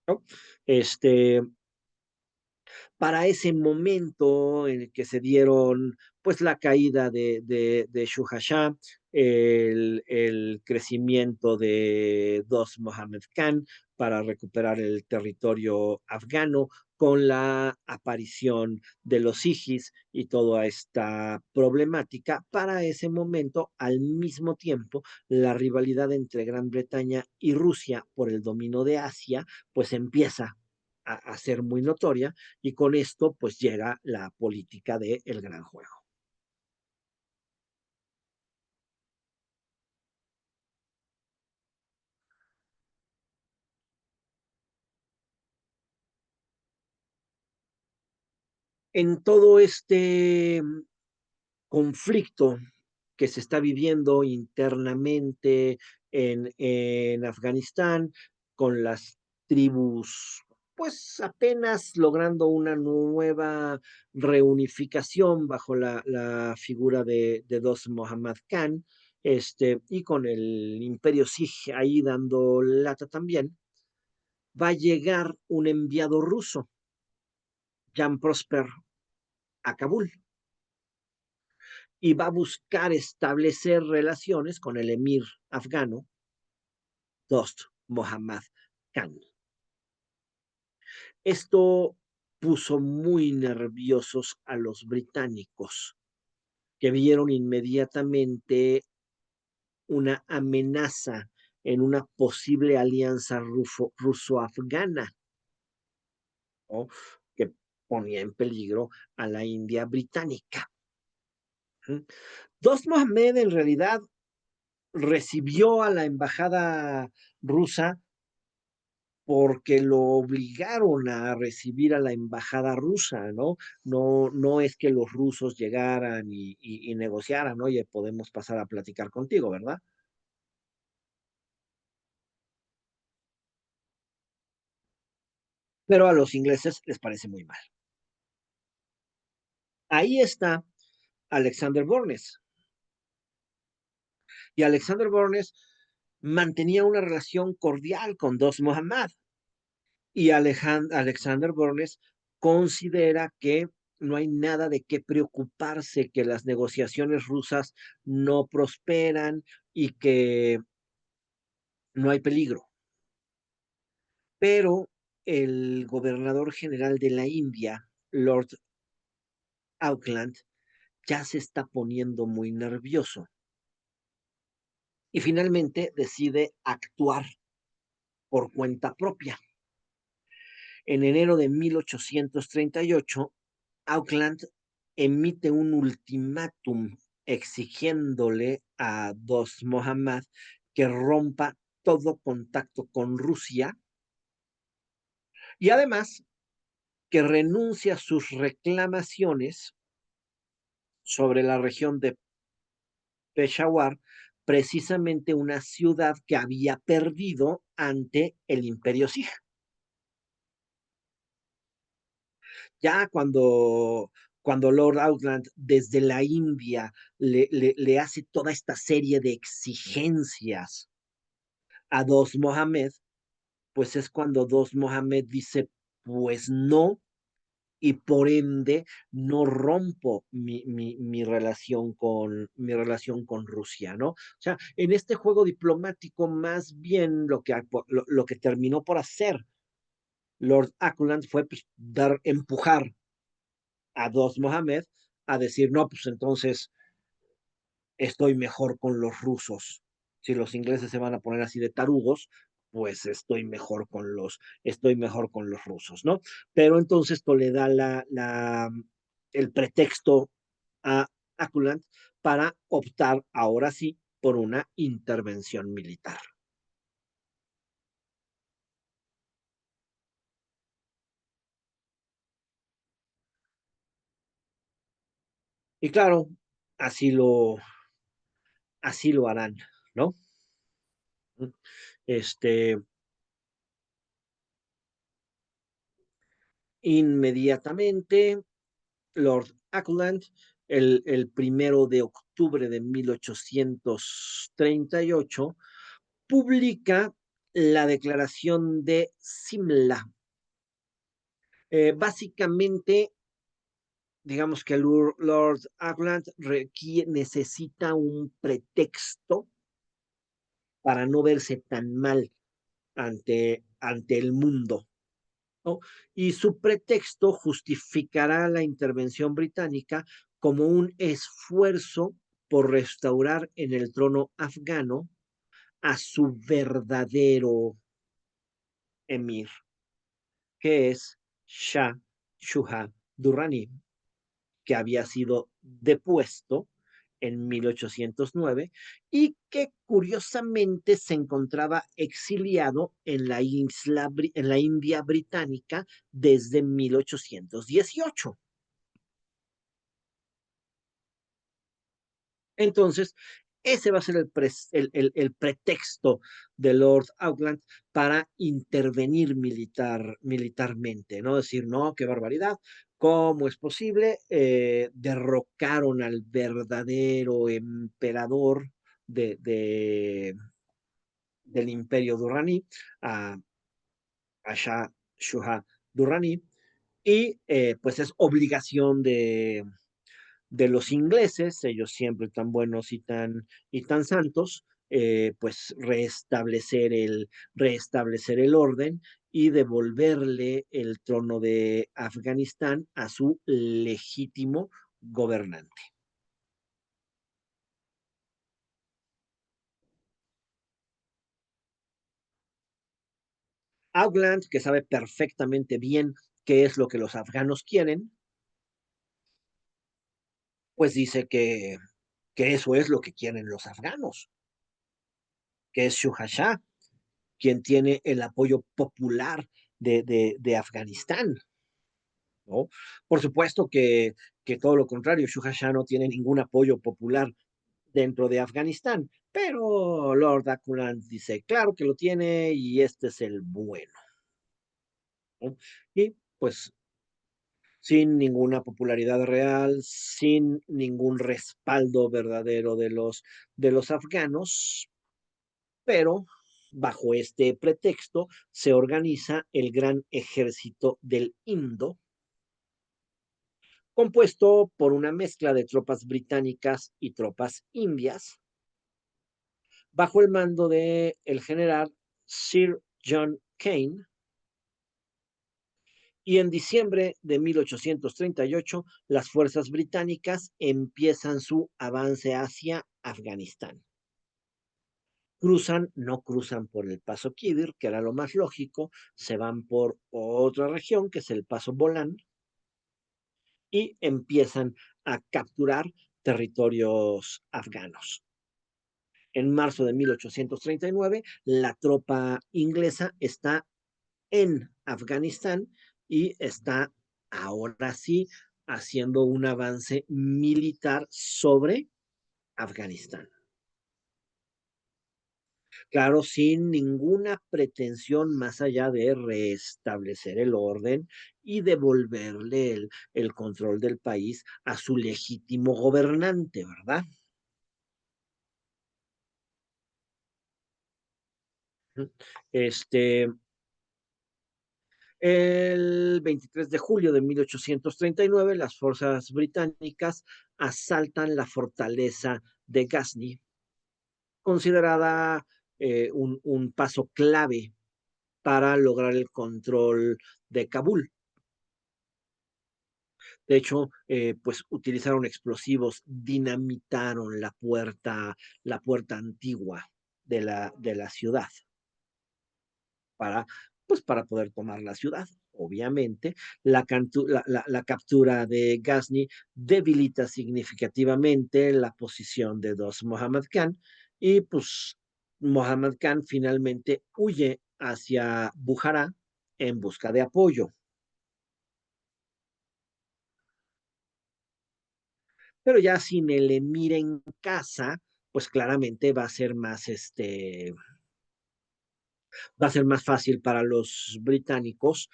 ¿no? Este, para ese momento en el que se dieron pues la caída de Shuhasha, el crecimiento de Dos Mohammed Khan para recuperar el territorio afgano, con la aparición de los sijis y toda esta problemática. Para ese momento, al mismo tiempo, la rivalidad entre Gran Bretaña y Rusia por el dominio de Asia, pues empieza a ser muy notoria, y con esto pues llega la política del gran juego. En todo este conflicto que se está viviendo internamente en Afganistán, con las tribus, pues apenas logrando una nueva reunificación bajo la figura de Dost Mohammad Khan, y con el imperio Sikh ahí dando lata también, va a llegar un enviado ruso, Jan Prosper, a Kabul y va a buscar establecer relaciones con el emir afgano Dost Mohammad Khan. Esto puso muy nerviosos a los británicos, que vieron inmediatamente una amenaza en una posible alianza ruso-afgana, ¿no? Que ponía en peligro a la India británica. Dost Mohammed en realidad recibió a la embajada rusa porque lo obligaron a recibir a la embajada rusa, ¿no? No es que los rusos llegaran y negociaran, oye, podemos pasar a platicar contigo, ¿verdad? Pero a los ingleses les parece muy mal. Ahí está Alexander Bornes. Y Alexander Bornes mantenía una relación cordial con Dost Mohammad. Y Alexander Bornes considera que no hay nada de qué preocuparse, que las negociaciones rusas no prosperan y que no hay peligro. Pero el gobernador general de la India, Lord Auckland, ya se está poniendo muy nervioso y finalmente decide actuar por cuenta propia. En enero de 1838, Auckland emite un ultimátum exigiéndole a Dost Mohammad que rompa todo contacto con Rusia y además que renuncie a sus reclamaciones sobre la región de Peshawar, precisamente una ciudad que había perdido ante el imperio Sikh. Ya cuando Lord Outland desde la India le hace toda esta serie de exigencias a Dost Mohammed, pues es cuando Dost Mohammed dice, pues no, y por ende no rompo mi relación con Rusia, ¿no? O sea, en este juego diplomático, más bien lo que terminó por hacer Lord Auckland fue pues, empujar a Dost Mohammed a decir, no, pues entonces estoy mejor con los rusos. Si los ingleses se van a poner así de tarugos, pues estoy mejor con los rusos, ¿no? Pero entonces esto le da el pretexto a Aculand para optar ahora sí por una intervención militar. Y claro, así lo, así lo harán, ¿no? Este, inmediatamente Lord Auckland, el 1 de octubre de 1838, publica la declaración de Simla. Básicamente, digamos que Lord Auckland necesita un pretexto para no verse tan mal ante el mundo, ¿no? Y su pretexto justificará la intervención británica como un esfuerzo por restaurar en el trono afgano a su verdadero emir, que es Shah Shuja Durrani, que había sido depuesto en 1809 y que curiosamente se encontraba exiliado en la India británica desde 1818. Entonces, ese va a ser el pretexto de Lord Auckland para intervenir militarmente, ¿no? Decir, no, qué barbaridad, ¿cómo es posible? Derrocaron al verdadero emperador del imperio Durrani, a, a Shah Shuha Durrani, y pues es obligación de los ingleses, ellos siempre tan buenos y tan santos, pues restablecer el orden y devolverle el trono de Afganistán a su legítimo gobernante. Auckland, que sabe perfectamente bien qué es lo que los afganos quieren, pues dice que eso es lo que quieren los afganos, que es Shuhashah quien tiene el apoyo popular de Afganistán, ¿no? Por supuesto que todo lo contrario, Shuhashah no tiene ningún apoyo popular dentro de Afganistán, pero Lord Ackland dice, claro que lo tiene y este es el bueno, ¿no? Y pues sin ninguna popularidad real, sin ningún respaldo verdadero de los afganos, pero bajo este pretexto se organiza el Gran Ejército del Indo, compuesto por una mezcla de tropas británicas y tropas indias, bajo el mando de el general Sir John Kane, y en diciembre de 1838 las fuerzas británicas empiezan su avance hacia Afganistán. No cruzan por el paso Kidir, que era lo más lógico, se van por otra región, que es el paso Bolán, y empiezan a capturar territorios afganos. En marzo de 1839, la tropa inglesa está en Afganistán y está ahora sí haciendo un avance militar sobre Afganistán. Claro, sin ninguna pretensión más allá de restablecer el orden y devolverle el control del país a su legítimo gobernante, ¿verdad? Este, el 23 de julio de 1839, las fuerzas británicas asaltan la fortaleza de Ghazni, considerada un paso clave para lograr el control de Kabul. De hecho, pues utilizaron explosivos, dinamitaron la puerta antigua de la ciudad para, pues, para poder tomar la ciudad. Obviamente, la captura de Ghazni debilita significativamente la posición de Dost Muhammad Khan y pues Muhammad Khan finalmente huye hacia Bujará en busca de apoyo. Pero ya sin el emir en casa, pues claramente va a ser más fácil para los británicos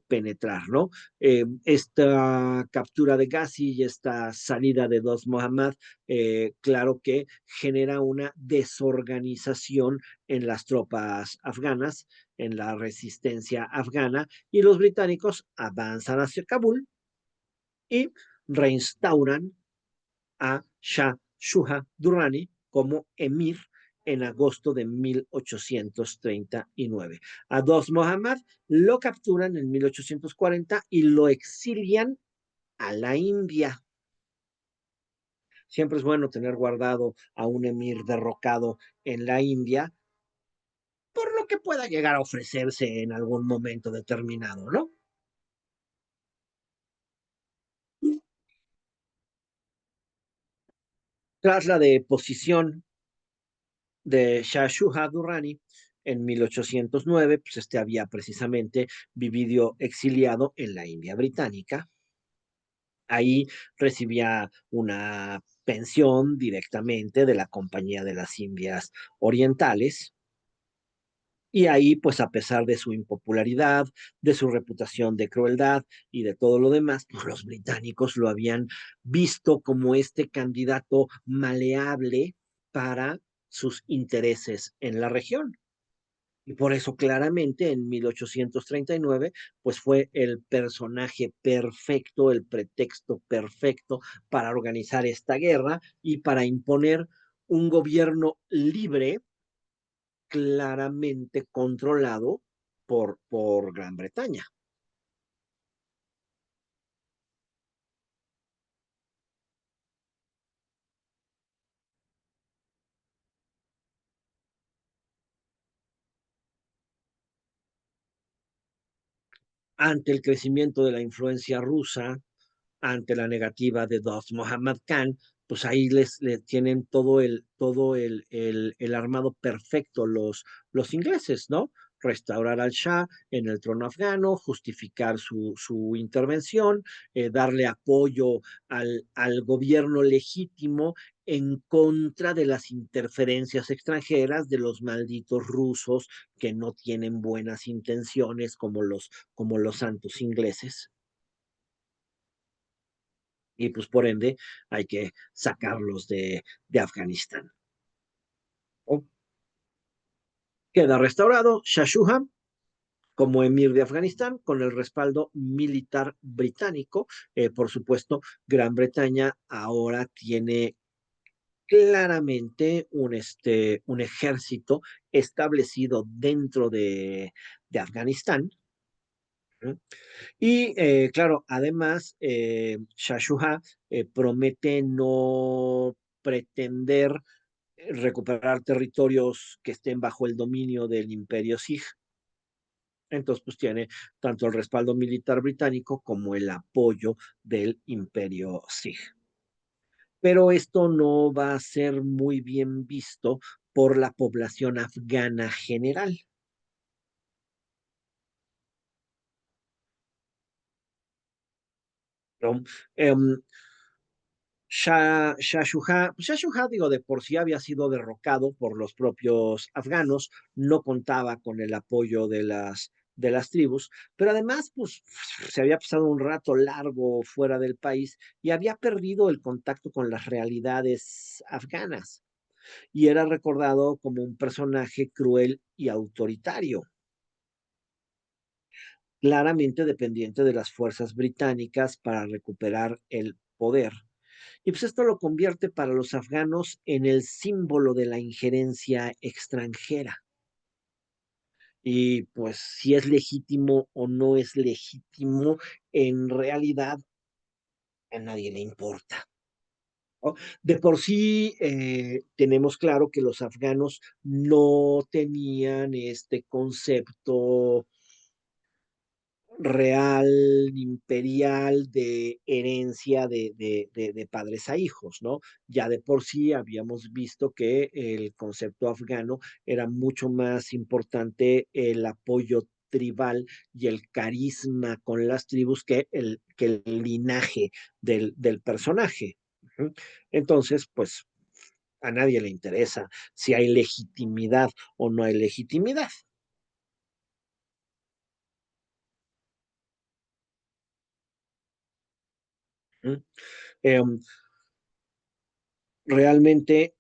penetrar, ¿no? Esta captura de Ghazi y esta salida de Dost Muhammad, claro que genera una desorganización en las tropas afganas, en la resistencia afgana, y los británicos avanzan hacia Kabul y reinstauran a Shah Shuja Durrani como emir en agosto de 1839. A Dost Muhammad lo capturan en 1840 y lo exilian a la India. Siempre es bueno tener guardado a un emir derrocado en la India, por lo que pueda llegar a ofrecerse en algún momento determinado, ¿no? Tras la deposición de Shah Shuja Durrani en 1809, pues este había precisamente vivido exiliado en la India británica. Ahí recibía una pensión directamente de la Compañía de las Indias Orientales. Y ahí, pues a pesar de su impopularidad, de su reputación de crueldad y de todo lo demás, pues los británicos lo habían visto como este candidato maleable para sus intereses en la región. Y por eso claramente en 1839, pues fue el personaje perfecto, el pretexto perfecto para organizar esta guerra y para imponer un gobierno libre claramente controlado por Gran Bretaña. Ante el crecimiento de la influencia rusa, ante la negativa de Dost Muhammad Khan, pues ahí les tienen todo el armado perfecto los ingleses, ¿no? Restaurar al Shah en el trono afgano, justificar su intervención, darle apoyo al gobierno legítimo en contra de las interferencias extranjeras de los malditos rusos que no tienen buenas intenciones como los santos ingleses. Y pues por ende hay que sacarlos de Afganistán. ¿No? Queda restaurado Shah Shuja como emir de Afganistán con el respaldo militar británico. Por supuesto, Gran Bretaña ahora tiene claramente un ejército establecido dentro de Afganistán. ¿No? Y claro, además, Shah Shuja promete no pretender recuperar territorios que estén bajo el dominio del imperio Sikh. Entonces, pues tiene tanto el respaldo militar británico como el apoyo del imperio Sikh. Pero esto no va a ser muy bien visto por la población afgana general. ¿No? Um, Shah Shuja, digo, de por sí había sido derrocado por los propios afganos, no contaba con el apoyo de las tribus, pero además, pues, se había pasado un rato largo fuera del país y había perdido el contacto con las realidades afganas y era recordado como un personaje cruel y autoritario, claramente dependiente de las fuerzas británicas para recuperar el poder. Y pues esto lo convierte para los afganos en el símbolo de la injerencia extranjera. Y pues si es legítimo o no es legítimo, en realidad a nadie le importa. ¿No? De por sí tenemos claro que los afganos no tenían este concepto real, imperial, de herencia de padres a hijos, ¿no? Ya de por sí habíamos visto que el concepto afgano era mucho más importante el apoyo tribal y el carisma con las tribus que el linaje del personaje. Ujú. Entonces, pues a nadie le interesa si hay legitimidad o no hay legitimidad. ¿Mm? Em, realmente,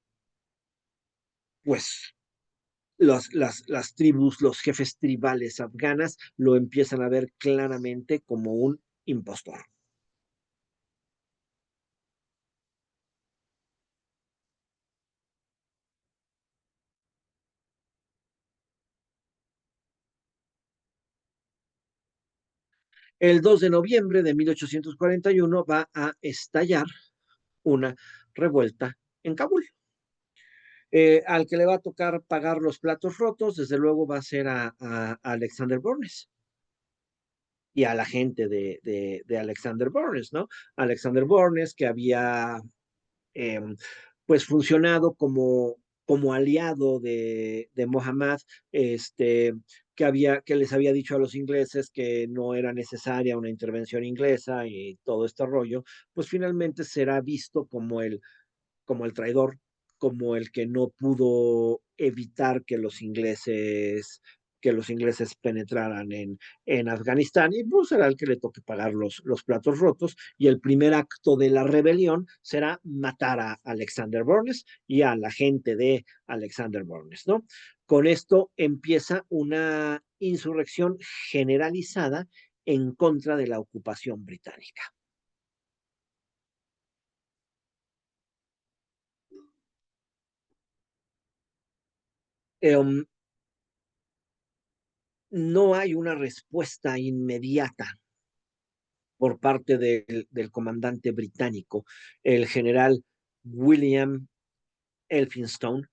pues las tribus, los jefes tribales afganas lo empiezan a ver claramente como un impostor. El 2 de noviembre de 1841 va a estallar una revuelta en Kabul. Al que le va a tocar pagar los platos rotos, desde luego va a ser a Alexander Burnes y a la gente de Alexander Burnes, ¿no? Alexander Burnes, que había eh, pues funcionado como aliado de Mohammad, que les había dicho a los ingleses que no era necesaria una intervención inglesa y todo este rollo, pues finalmente será visto como como el traidor, como el que no pudo evitar que los ingleses penetraran en Afganistán, y pues será el que le toque pagar los platos rotos, y el primer acto de la rebelión será matar a Alexander Burnes y a la gente de Alexander Burnes, ¿no? Con esto empieza una insurrección generalizada en contra de la ocupación británica. Um, no hay una respuesta inmediata por parte del comandante británico, el general William Elphinstone.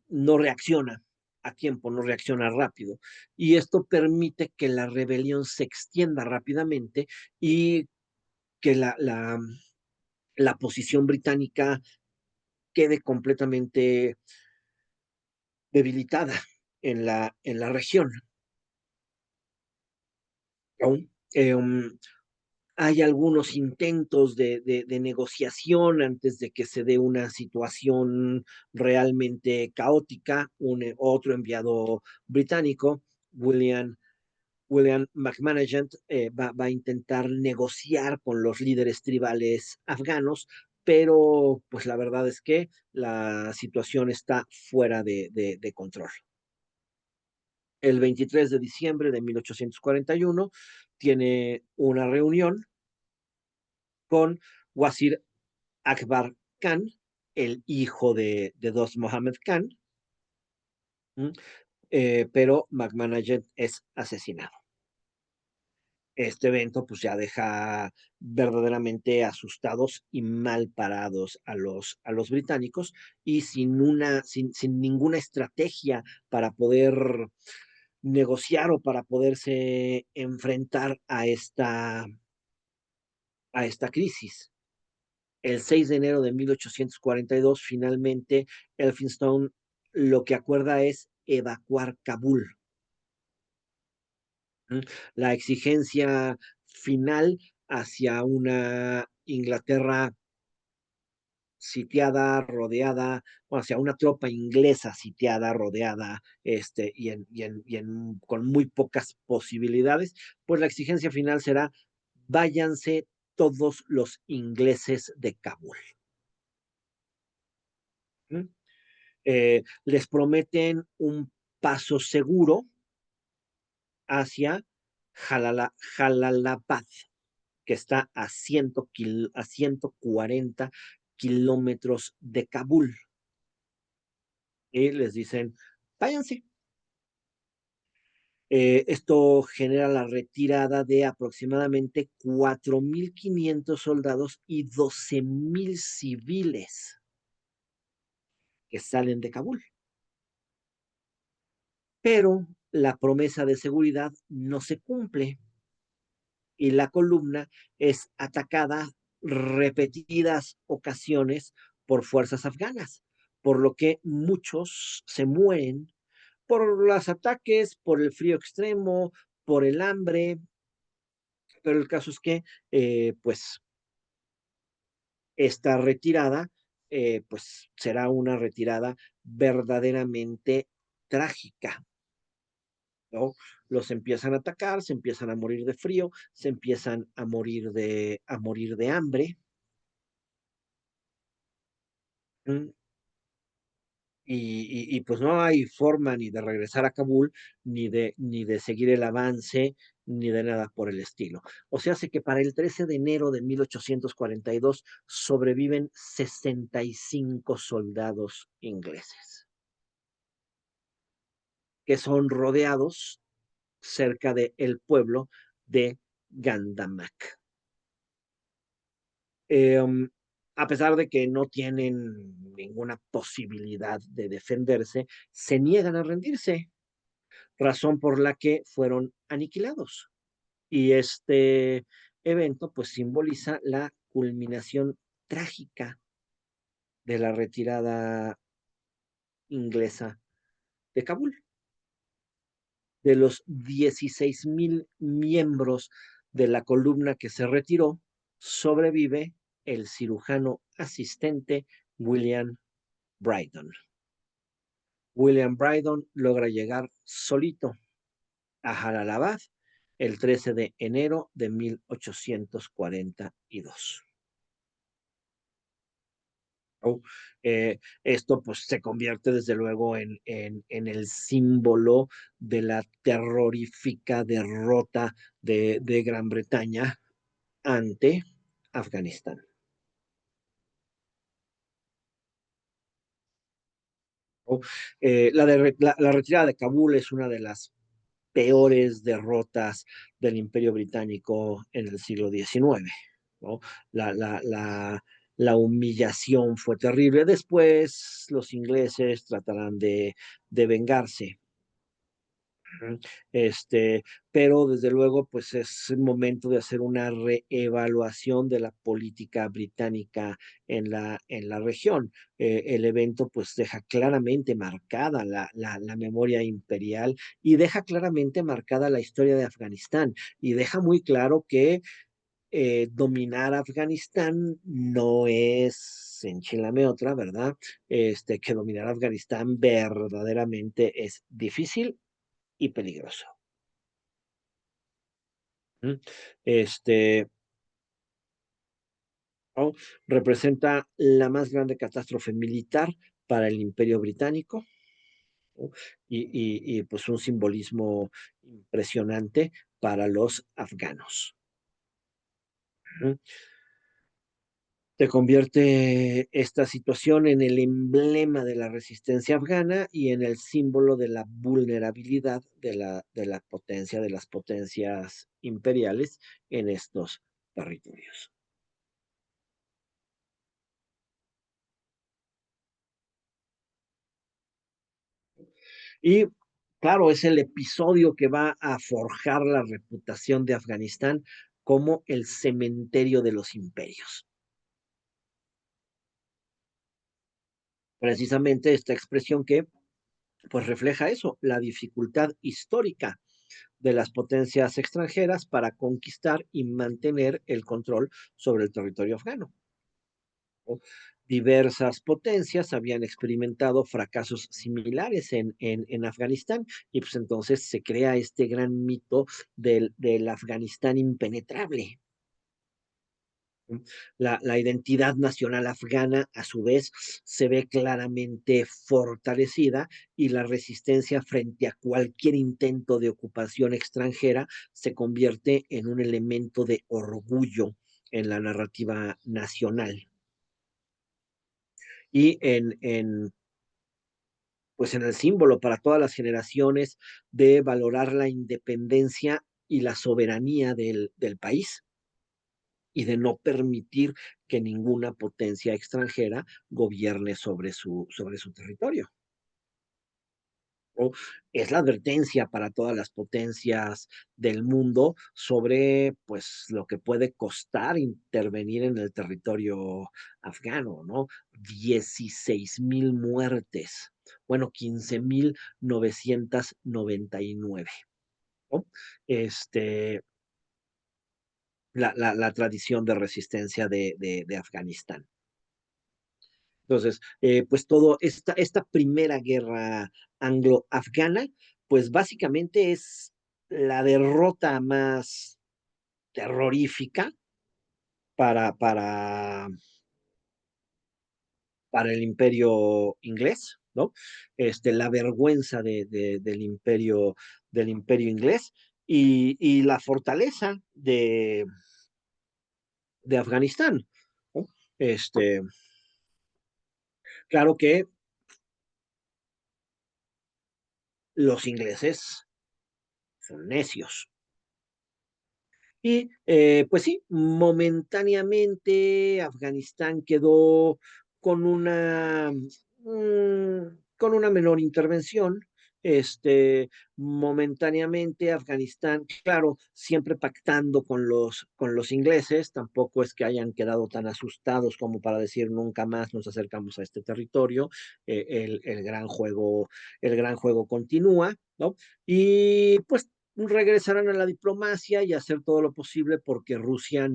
No reacciona a tiempo, no reacciona rápido, y esto permite que la rebelión se extienda rápidamente y que la posición británica quede completamente debilitada en la región. Aún, hay algunos intentos de negociación antes de que se dé una situación realmente caótica. Otro enviado británico, William, William McManagan, va a intentar negociar con los líderes tribales afganos, pero pues la verdad es que la situación está fuera de control. El 23 de diciembre de 1841 tiene una reunión con Wazir Akbar Khan, el hijo de Dost Mohammed Khan, pero McManagan es asesinado. Este evento pues ya deja verdaderamente asustados y mal parados a los británicos, y sin ninguna estrategia para poder negociar o para poderse enfrentar a esta crisis. El 6 de enero de 1842, finalmente, Elphinstone lo que acuerda es evacuar Kabul. La exigencia final hacia una Inglaterra sitiada, rodeada, o hacia una tropa inglesa sitiada, rodeada, con muy pocas posibilidades, pues la exigencia final será: váyanse todos los ingleses de Kabul. ¿Mm? Les prometen un paso seguro hacia Jalalabad, que está a 140 kilómetros de Kabul. Y les dicen, váyanse. Esto genera la retirada de aproximadamente 4.500 soldados y 12.000 civiles que salen de Kabul. Pero la promesa de seguridad no se cumple, y la columna es atacada repetidas ocasiones por fuerzas afganas, por lo que muchos se mueren por los ataques, por el frío extremo, por el hambre, pero el caso es que pues esta retirada pues será una retirada verdaderamente trágica, ¿no? Los empiezan a atacar, se empiezan a morir de frío, se empiezan a morir de hambre. Pues no hay forma ni de regresar a Kabul, ni de seguir el avance, ni de nada por el estilo. O sea, hace que para el 13 de enero de 1842 sobreviven 65 soldados ingleses, que son rodeados cerca del pueblo de Gandamak. Um, a pesar de que no tienen ninguna posibilidad de defenderse, se niegan a rendirse, razón por la que fueron aniquilados. Y este evento pues simboliza la culminación trágica de la retirada inglesa de Kabul. De los 16.000 miembros de la columna que se retiró, sobrevive el cirujano asistente William Brydon. William Brydon logra llegar solito a Jalalabad el 13 de enero de 1842. ¿No? Esto pues se convierte desde luego en el símbolo de la terrorífica derrota de Gran Bretaña ante Afganistán. ¿No? La retirada de Kabul es una de las peores derrotas del Imperio Británico en el siglo XIX, ¿no? La, la, la, la humillación fue terrible. Después los ingleses tratarán de vengarse. Este, pero desde luego, pues es el momento de hacer una reevaluación de la política británica en la región. El evento, pues, deja claramente marcada la memoria imperial y deja claramente marcada la historia de Afganistán y deja muy claro que dominar Afganistán no es enchilame otra, ¿verdad? Que dominar Afganistán verdaderamente es difícil y peligroso. ¿Mm? Este, ¿no? Representa la más grande catástrofe militar para el Imperio Británico, ¿no? Y pues un simbolismo impresionante para los afganos. ¿Mm? Se convierte esta situación en el emblema de la resistencia afgana y en el símbolo de la vulnerabilidad de la potencia, de las potencias imperiales en estos territorios. Y claro, es el episodio que va a forjar la reputación de Afganistán como el cementerio de los imperios. Precisamente esta expresión que pues refleja eso, la dificultad histórica de las potencias extranjeras para conquistar y mantener el control sobre el territorio afgano. Diversas potencias habían experimentado fracasos similares en Afganistán y pues entonces se crea este gran mito del Afganistán impenetrable. La identidad nacional afgana, a su vez, se ve claramente fortalecida y la resistencia frente a cualquier intento de ocupación extranjera se convierte en un elemento de orgullo en la narrativa nacional. Y pues en el símbolo para todas las generaciones de valorar la independencia y la soberanía del país y de no permitir que ninguna potencia extranjera gobierne sobre su territorio. ¿No? Es la advertencia para todas las potencias del mundo sobre pues lo que puede costar intervenir en el territorio afgano, ¿no? 16,000 muertes, bueno, 15,999, ¿no? Este, la tradición de resistencia de Afganistán. Entonces, pues todo esta primera guerra anglo-afgana, pues básicamente es la derrota más terrorífica para, para, para el imperio inglés, ¿no? La vergüenza del imperio inglés y la fortaleza de Afganistán, ¿no? Este, claro que los ingleses son necios. Y pues sí, momentáneamente Afganistán quedó con con una menor intervención. Momentáneamente Afganistán, claro, siempre pactando con los ingleses, tampoco es que hayan quedado tan asustados como para decir nunca más nos acercamos a este territorio. El gran juego continúa, ¿no? Y pues regresarán a la diplomacia y hacer todo lo posible porque Rusia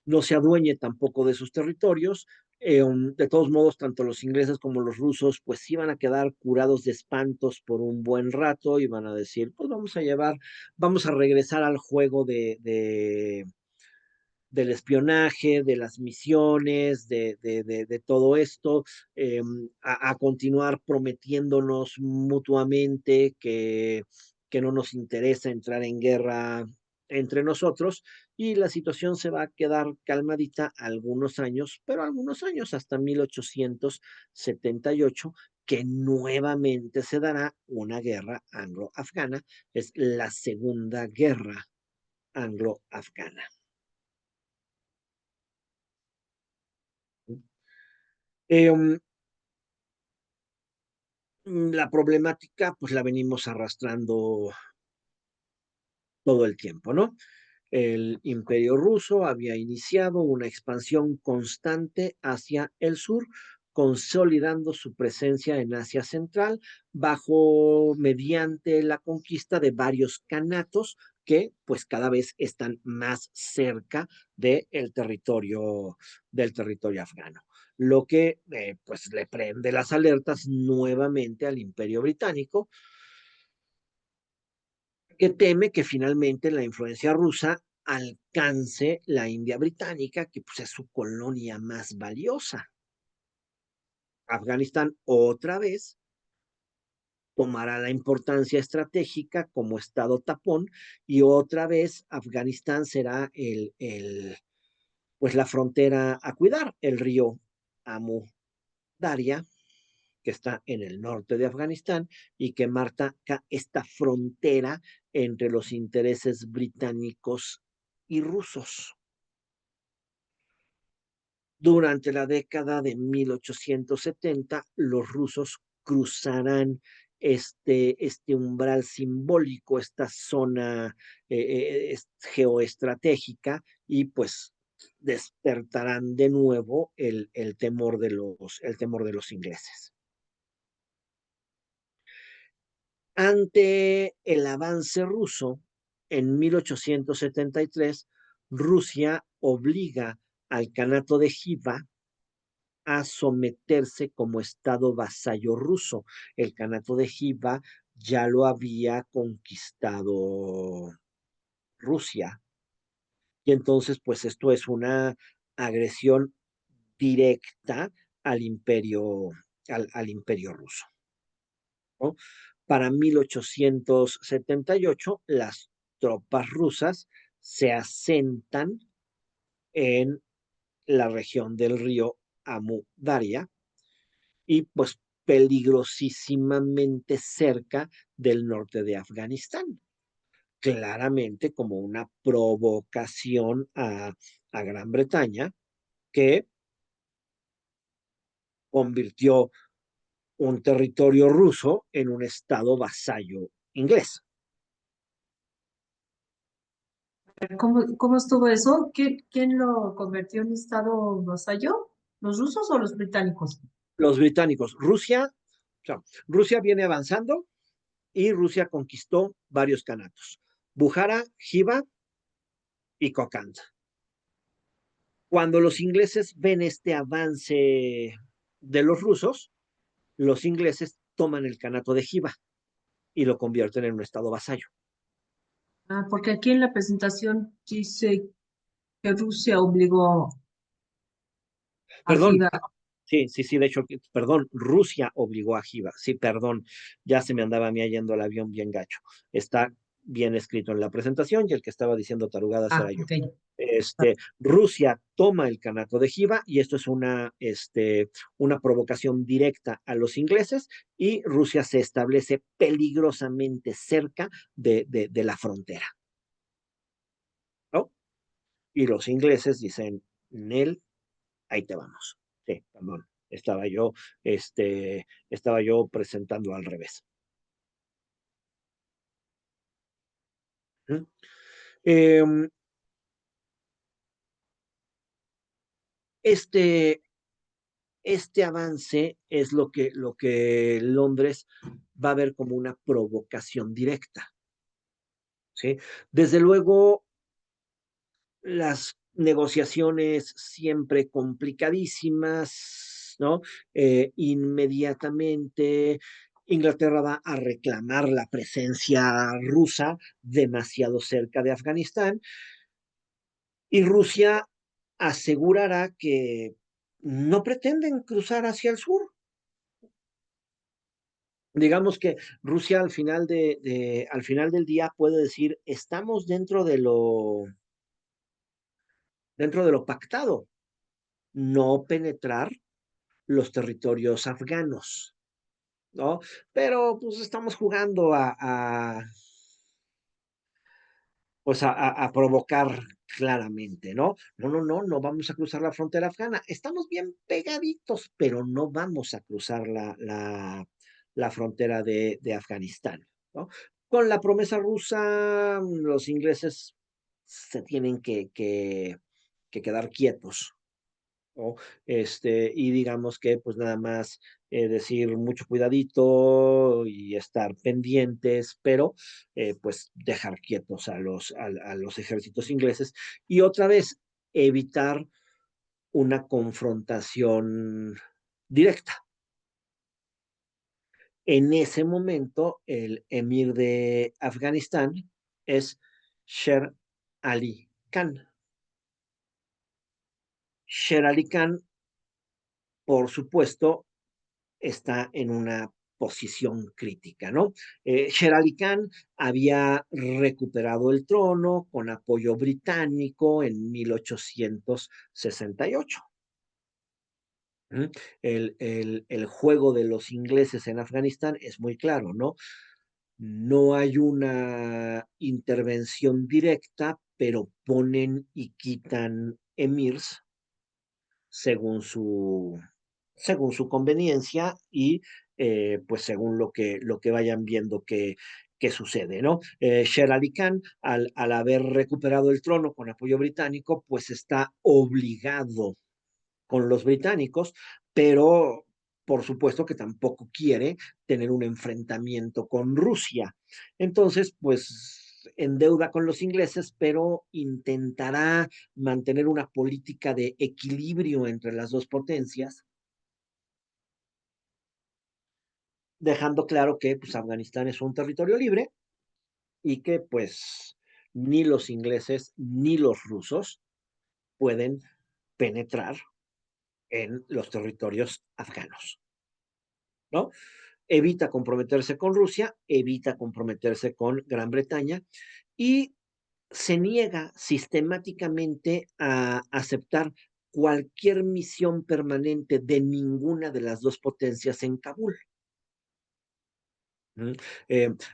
no se adueñe tampoco de sus territorios. De todos modos, tanto los ingleses como los rusos, pues iban a quedar curados de espantos por un buen rato y van a decir, pues vamos a regresar al juego del espionaje, de las misiones, de todo esto, a continuar prometiéndonos mutuamente que no nos interesa entrar en guerra entre nosotros y la situación se va a quedar calmadita algunos años, pero algunos años hasta 1878, que nuevamente se dará una guerra anglo-afgana, es la Segunda Guerra Anglo-Afgana. Eh, la problemática, pues la venimos arrastrando todo el tiempo, ¿no? El Imperio Ruso había iniciado una expansión constante hacia el sur, consolidando su presencia en Asia Central mediante la conquista de varios canatos que pues cada vez están más cerca del territorio afgano, lo que pues le prende las alertas nuevamente al Imperio Británico, que teme que finalmente la influencia rusa alcance la India británica, que pues, es su colonia más valiosa. Afganistán otra vez tomará la importancia estratégica como estado tapón y otra vez Afganistán será pues la frontera a cuidar, el río Amu Daria, que está en el norte de Afganistán y que marca esta frontera entre los intereses británicos y rusos. Durante la década de 1870, los rusos cruzarán este umbral simbólico, esta zona geoestratégica y pues despertarán de nuevo el temor de los ingleses. Ante el avance ruso, en 1873, Rusia obliga al Kanato de Jiva a someterse como estado vasallo ruso. El Kanato de Jiva ya lo había conquistado Rusia. Y entonces, pues esto es una agresión directa al imperio ruso, ¿no? Para 1878, las tropas rusas se asentan en la región del río Amu Daria y pues peligrosísimamente cerca del norte de Afganistán, claramente como una provocación a Gran Bretaña que convirtió un territorio ruso en un estado vasallo inglés. ¿Cómo estuvo eso? ¿Quién lo convirtió en estado vasallo? ¿Los rusos o los británicos? Los británicos, o sea, Rusia viene avanzando y Rusia conquistó varios canatos, Bujara, Jiva y Kokand. Cuando los ingleses ven este avance de los ingleses toman el canato de Jiva y lo convierten en un estado vasallo. Ah, porque aquí en la presentación dice que Rusia obligó a Perdón, Jiva. sí, de hecho, perdón, Rusia obligó a Jiva, sí, perdón, ya se me andaba a mí yendo el avión bien gacho. Está bien escrito en la presentación y el que estaba diciendo tarugadas Ah, era yo. ok. Rusia toma el Kanato de Jiva y esto es una provocación directa a los ingleses y Rusia se establece peligrosamente cerca de la frontera, ¿no? Y los ingleses dicen, Nel, ahí te vamos. Sí, perdón, estaba yo presentando al revés. ¿Mm? Eh, este, este avance es lo que Londres va a ver como una provocación directa, ¿sí? Desde luego, las negociaciones siempre complicadísimas, ¿no? Inmediatamente Inglaterra va a reclamar la presencia rusa demasiado cerca de Afganistán y Rusia asegurará que no pretenden cruzar hacia el sur. Digamos que Rusia al final del día puede decir, estamos dentro de lo pactado, no penetrar los territorios afganos, ¿no? Pero pues estamos jugando pues a provocar claramente, ¿no? No, no, no, no vamos a cruzar la frontera afgana. Estamos bien pegaditos, pero no vamos a cruzar la frontera de Afganistán, ¿no? Con la promesa rusa, los ingleses se tienen que quedar quietos, ¿no? Y digamos que pues nada más decir mucho cuidadito y estar pendientes, pero pues dejar quietos a los ejércitos ingleses y otra vez evitar una confrontación directa. En ese momento, el emir de Afganistán es Sher Ali Khan. Sher Ali Khan, por supuesto, está en una posición crítica, ¿no? Sher Ali Khan había recuperado el trono con apoyo británico en 1868. El juego de los ingleses en Afganistán es muy claro, ¿no? No hay una intervención directa, pero ponen y quitan emirs según según su conveniencia y pues según lo que vayan viendo que sucede, ¿no? Sher Ali Khan, al haber recuperado el trono con apoyo británico, pues está obligado con los británicos, pero por supuesto que tampoco quiere tener un enfrentamiento con Rusia. Entonces, pues en deuda con los ingleses, pero intentará mantener una política de equilibrio entre las dos potencias, dejando claro que pues, Afganistán es un territorio libre y que pues ni los ingleses ni los rusos pueden penetrar en los territorios afganos, ¿no? Evita comprometerse con Rusia, evita comprometerse con Gran Bretaña y se niega sistemáticamente a aceptar cualquier misión permanente de ninguna de las dos potencias en Kabul. ¿Mm?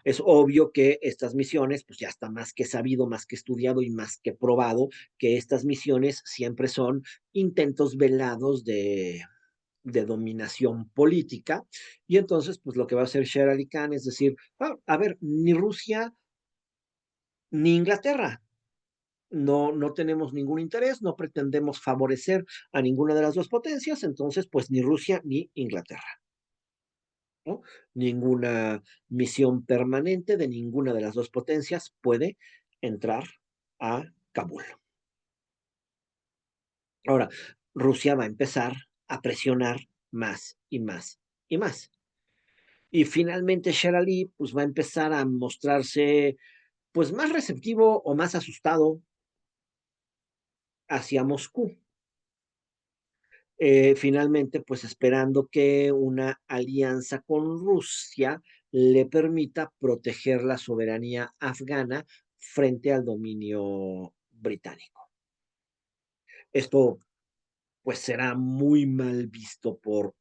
Es obvio que estas misiones, pues ya está más que sabido, más que estudiado y más que probado, que estas misiones siempre son intentos velados de dominación política. Y entonces, pues lo que va a hacer Sher Ali Khan es decir, a ver, ni Rusia ni Inglaterra. No, no tenemos ningún interés, no pretendemos favorecer a ninguna de las dos potencias, entonces, pues ni Rusia ni Inglaterra, ¿no? Ninguna misión permanente de ninguna de las dos potencias puede entrar a Kabul. Ahora, Rusia va a empezar a presionar más y más y más. Y finalmente Sher Ali pues va a empezar a mostrarse pues más receptivo o más asustado hacia Moscú. Finalmente pues esperando que una alianza con Rusia le permita proteger la soberanía afgana frente al dominio británico. Esto pues será muy mal visto por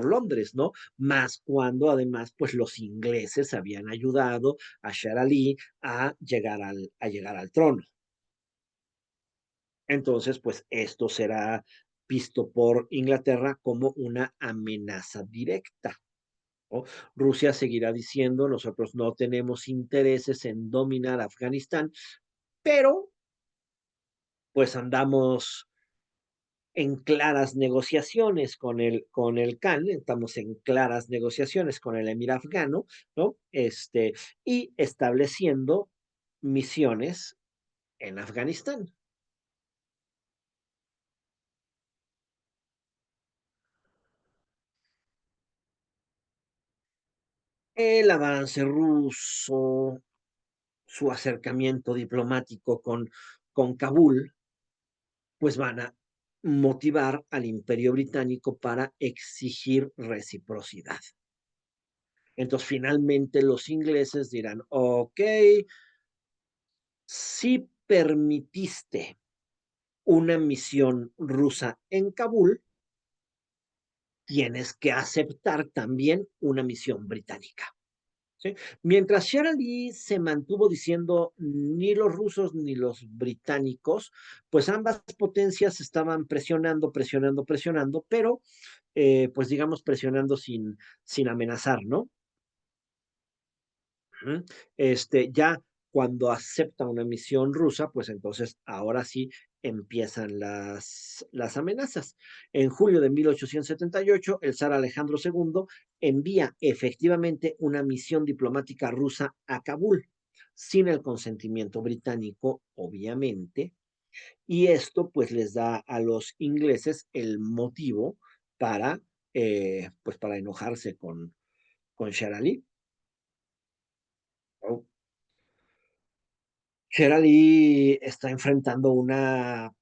Londres, ¿no? Más cuando además pues los ingleses habían ayudado a Sher Ali a llegar al trono. Entonces, pues esto será visto por Inglaterra como una amenaza directa, ¿no? Rusia seguirá diciendo, nosotros no tenemos intereses en dominar Afganistán, pero pues andamos en claras negociaciones con el Khan, estamos en claras negociaciones con el emir afgano, ¿no? Y estableciendo misiones en Afganistán. el avance ruso, su acercamiento diplomático con Kabul, pues van a motivar al Imperio Británico para exigir reciprocidad. Entonces, finalmente los ingleses dirán, ok, si permitiste una misión rusa en Kabul, tienes que aceptar también una misión británica. ¿Sí? Mientras Sher Ali se mantuvo diciendo ni los rusos ni los británicos, pues ambas potencias estaban presionando, presionando, presionando, pero pues digamos presionando sin amenazar, ¿no? Ya cuando acepta una misión rusa, pues entonces ahora sí empiezan las amenazas. En julio de 1878, el zar Alejandro II envía efectivamente una misión diplomática rusa a Kabul, sin el consentimiento británico, obviamente, y esto pues les da a los ingleses el motivo para, pues para enojarse con Sher Ali. ¿No? Sher Ali está enfrentando una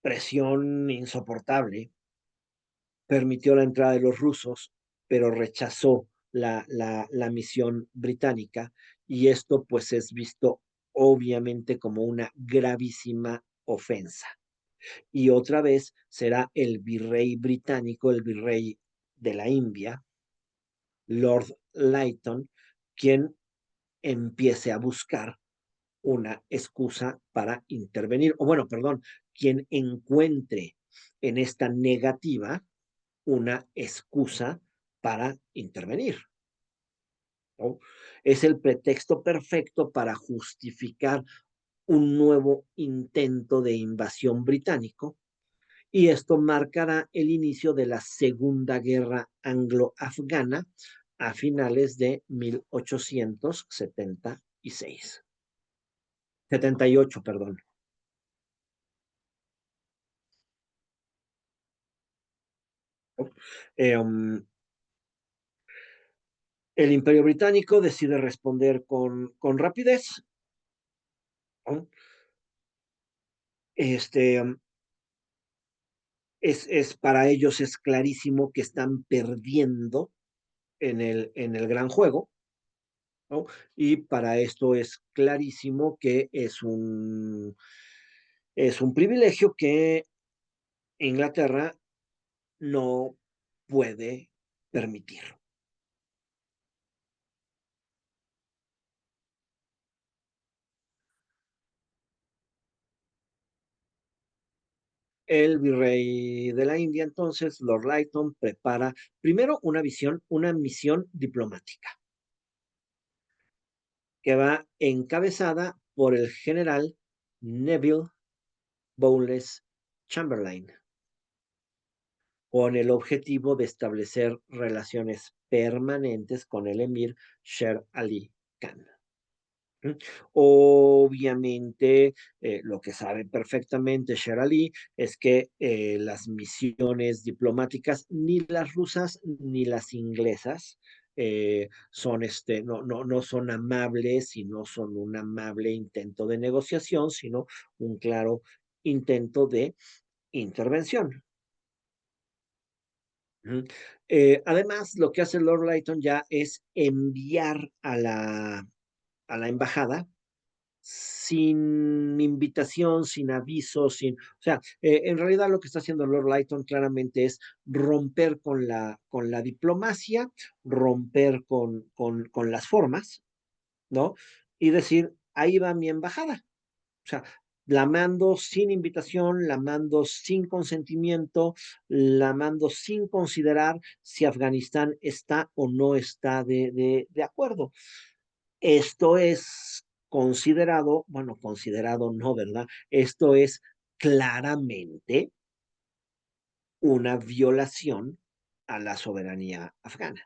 presión insoportable, permitió la entrada de los rusos, pero rechazó la misión británica y esto pues es visto obviamente como una gravísima ofensa. Y otra vez será el virrey británico, el virrey de la India, Lord Lytton, quien empiece a buscar una excusa para intervenir, o bueno, perdón, quien encuentre en esta negativa una excusa para intervenir, ¿no? Es el pretexto perfecto para justificar un nuevo intento de invasión británico y esto marcará el inicio de la Segunda Guerra Anglo-Afgana a finales de 1876. 78, perdón. Um, el Imperio Británico decide responder con rapidez, ¿no? Este, para ellos es clarísimo que están perdiendo en el gran juego, ¿no? Y para esto es clarísimo que es un privilegio que Inglaterra no puede permitir. El virrey de la India, entonces, Lord Lytton, prepara primero una misión diplomática, que va encabezada por el general Neville Bowles Chamberlain, con el objetivo de establecer relaciones permanentes con el emir Sher Ali Khan. Obviamente, lo que sabe perfectamente Sher Ali es que las misiones diplomáticas, ni las rusas ni las inglesas, no son amables y no son un amable intento de negociación, sino un claro intento de intervención. Además, lo que hace Lord Lytton ya es enviar a la embajada sin invitación, sin aviso, o sea, en realidad lo que está haciendo Lord Lytton claramente es romper con la diplomacia, romper con las formas, ¿no? Y decir, ahí va mi embajada. O sea, la mando sin invitación, la mando sin consentimiento, la mando sin considerar si Afganistán está o no está de acuerdo. Esto es considerado, bueno, considerado no, ¿verdad? Esto es claramente una violación a la soberanía afgana.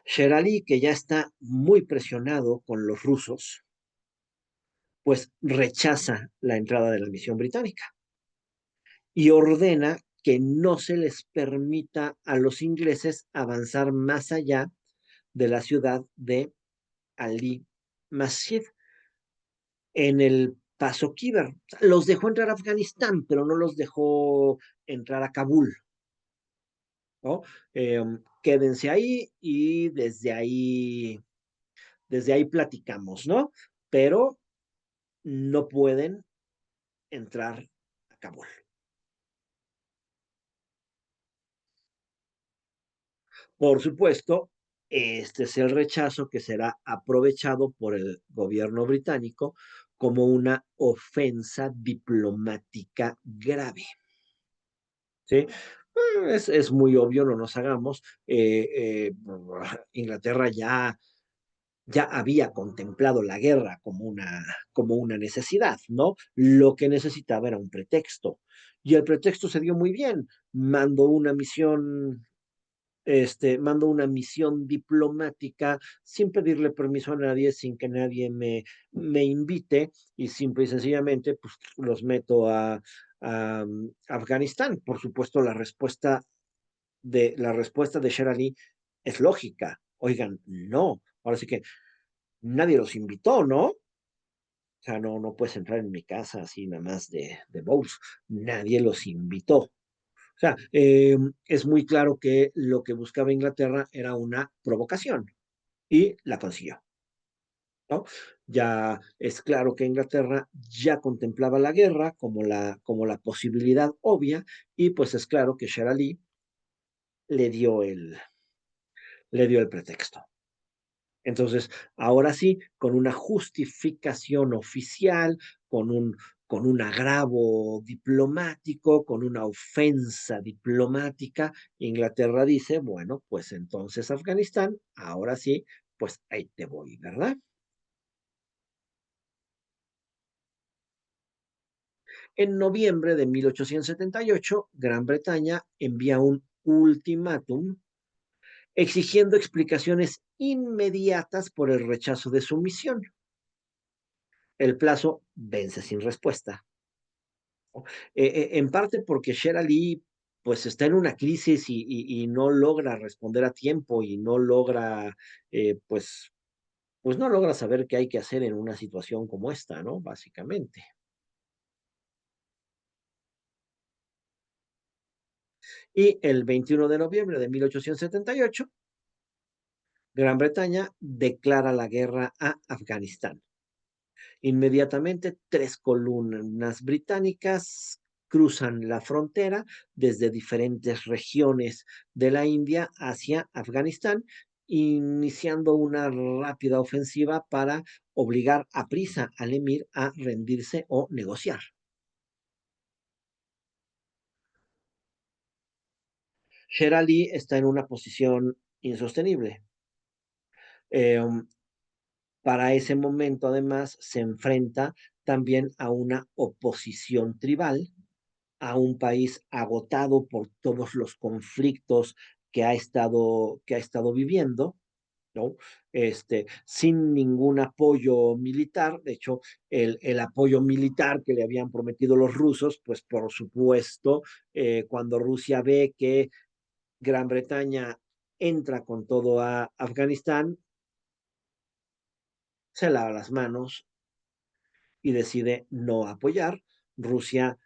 Sher Ali, que ya está muy presionado con los rusos, pues rechaza la entrada de la misión británica. y ordena que no se les permita a los ingleses avanzar más allá de la ciudad de Ali Masjid en el Paso Kiber. Los dejó entrar a Afganistán, pero no los dejó entrar a Kabul, ¿no? Eh, Quédense ahí y desde ahí platicamos, ¿no? Pero no pueden entrar a Kabul. Por supuesto, este es el rechazo que será aprovechado por el gobierno británico como una ofensa diplomática grave. ¿Sí? Es muy obvio, no nos hagamos. Inglaterra ya había contemplado la guerra como una necesidad, ¿no? Lo que necesitaba era un pretexto. Y el pretexto se dio muy bien. Mando una misión diplomática sin pedirle permiso a nadie, sin que nadie me invite y simple y sencillamente pues, los meto a Afganistán. Por supuesto, la respuesta de Sher Ali es lógica. Oigan, no, ahora sí que nadie los invitó, ¿no? O sea, no puedes entrar en mi casa así nada más de Bowles. Nadie los invitó. O sea, es muy claro que lo que buscaba Inglaterra era una provocación y la consiguió, ¿no? Ya es claro que Inglaterra ya contemplaba la guerra como la posibilidad obvia y pues es claro que Sher Ali le dio le dio el pretexto. Entonces, ahora sí, con una justificación oficial, con con un agravo diplomático, con una ofensa diplomática, Inglaterra dice, bueno, pues entonces Afganistán, ahora sí, pues ahí te voy, ¿verdad? En noviembre de 1878, Gran Bretaña envía un ultimátum exigiendo explicaciones inmediatas por el rechazo de su misión. El plazo vence sin respuesta. En parte porque Sher Ali pues está en una crisis y no logra responder a tiempo y no logra, pues, pues no logra saber qué hay que hacer en una situación como esta, ¿no? Básicamente. Y el 21 de noviembre de 1878, Gran Bretaña declara la guerra a Afganistán. Inmediatamente, tres columnas británicas cruzan la frontera desde diferentes regiones de la India hacia Afganistán, iniciando una rápida ofensiva para obligar a prisa al emir a rendirse o negociar. Sher Ali está en una posición insostenible. Eh, para ese momento, además, se enfrenta también a una oposición tribal, a un país agotado por todos los conflictos que ha estado viviendo, ¿no? Sin ningún apoyo militar. De hecho, el apoyo militar que le habían prometido los rusos, pues por supuesto, cuando Rusia ve que Gran Bretaña entra con todo a Afganistán, se lava las manos y decide no apoyar. Rusia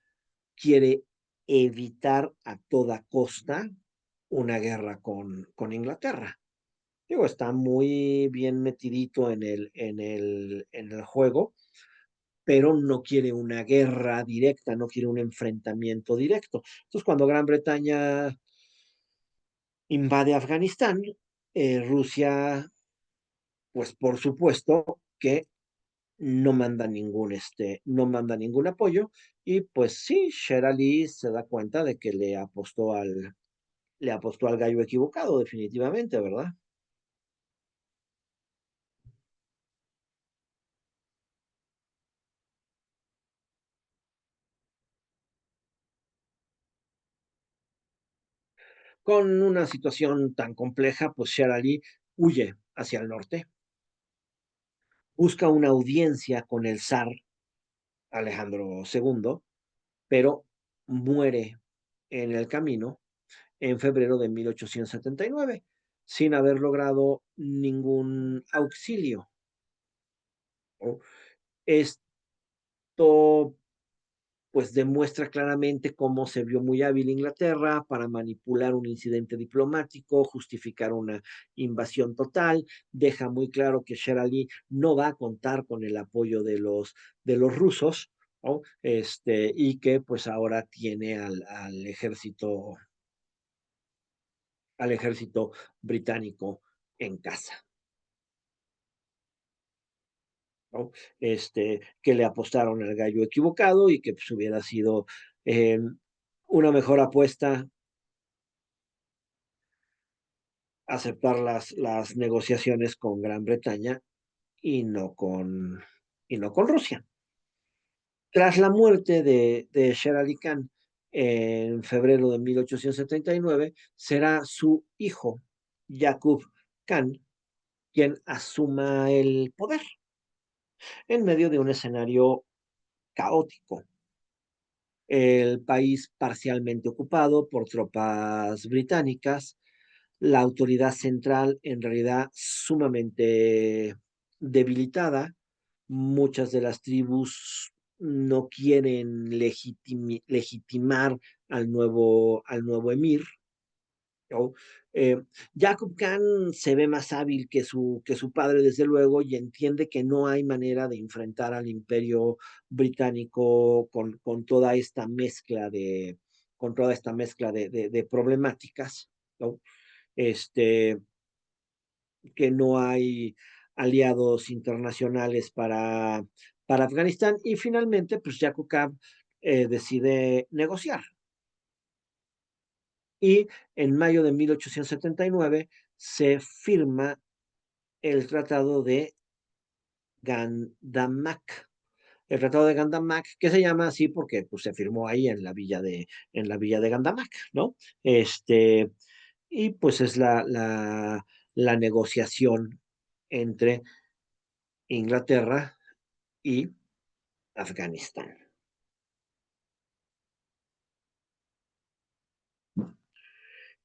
quiere evitar a toda costa una guerra con Inglaterra. Digo, está muy bien metidito en el juego, pero no quiere una guerra directa, no quiere un enfrentamiento directo. Entonces, cuando Gran Bretaña invade Afganistán, Rusia, pues por supuesto que no manda ningún apoyo, y pues sí, Sher Ali se da cuenta de que le apostó al gallo equivocado, definitivamente, ¿verdad? Con una situación tan compleja, pues Sher Ali huye hacia el norte, busca una audiencia con el zar Alejandro II, pero muere en el camino en febrero de 1879, sin haber logrado ningún auxilio. ¿No? Esto pues demuestra claramente cómo se vio muy hábil Inglaterra para manipular un incidente diplomático, justificar una invasión total, deja muy claro que Sher Ali no va a contar con el apoyo de los rusos, ¿no? Y que pues ahora tiene al ejército británico en casa, ¿no? Que le apostaron al gallo equivocado y que pues hubiera sido eh, una mejor apuesta aceptar las negociaciones con Gran Bretaña y no con, y no con Rusia. Tras la muerte de Sher Ali Khan en febrero de 1879, será su hijo, Yaqub Khan, quien asuma el poder en medio de un escenario caótico. El país parcialmente ocupado por tropas británicas, la autoridad central en realidad sumamente debilitada. Muchas de las tribus no quieren legitimar al nuevo emir, ¿no? Eh, Jacob Khan se ve más hábil que su padre, desde luego, y entiende que no hay manera de enfrentar al imperio británico con toda esta mezcla con toda esta mezcla de problemáticas, ¿no? Este, que no hay aliados internacionales para Afganistán, y finalmente, pues Jacob Khan decide negociar. Y en mayo de 1879 se firma el Tratado de Gandamak. El Tratado de Gandamak, que se llama así porque pues, se firmó ahí en la villa de Gandamak, ¿no? Este, y pues es la negociación entre Inglaterra y Afganistán.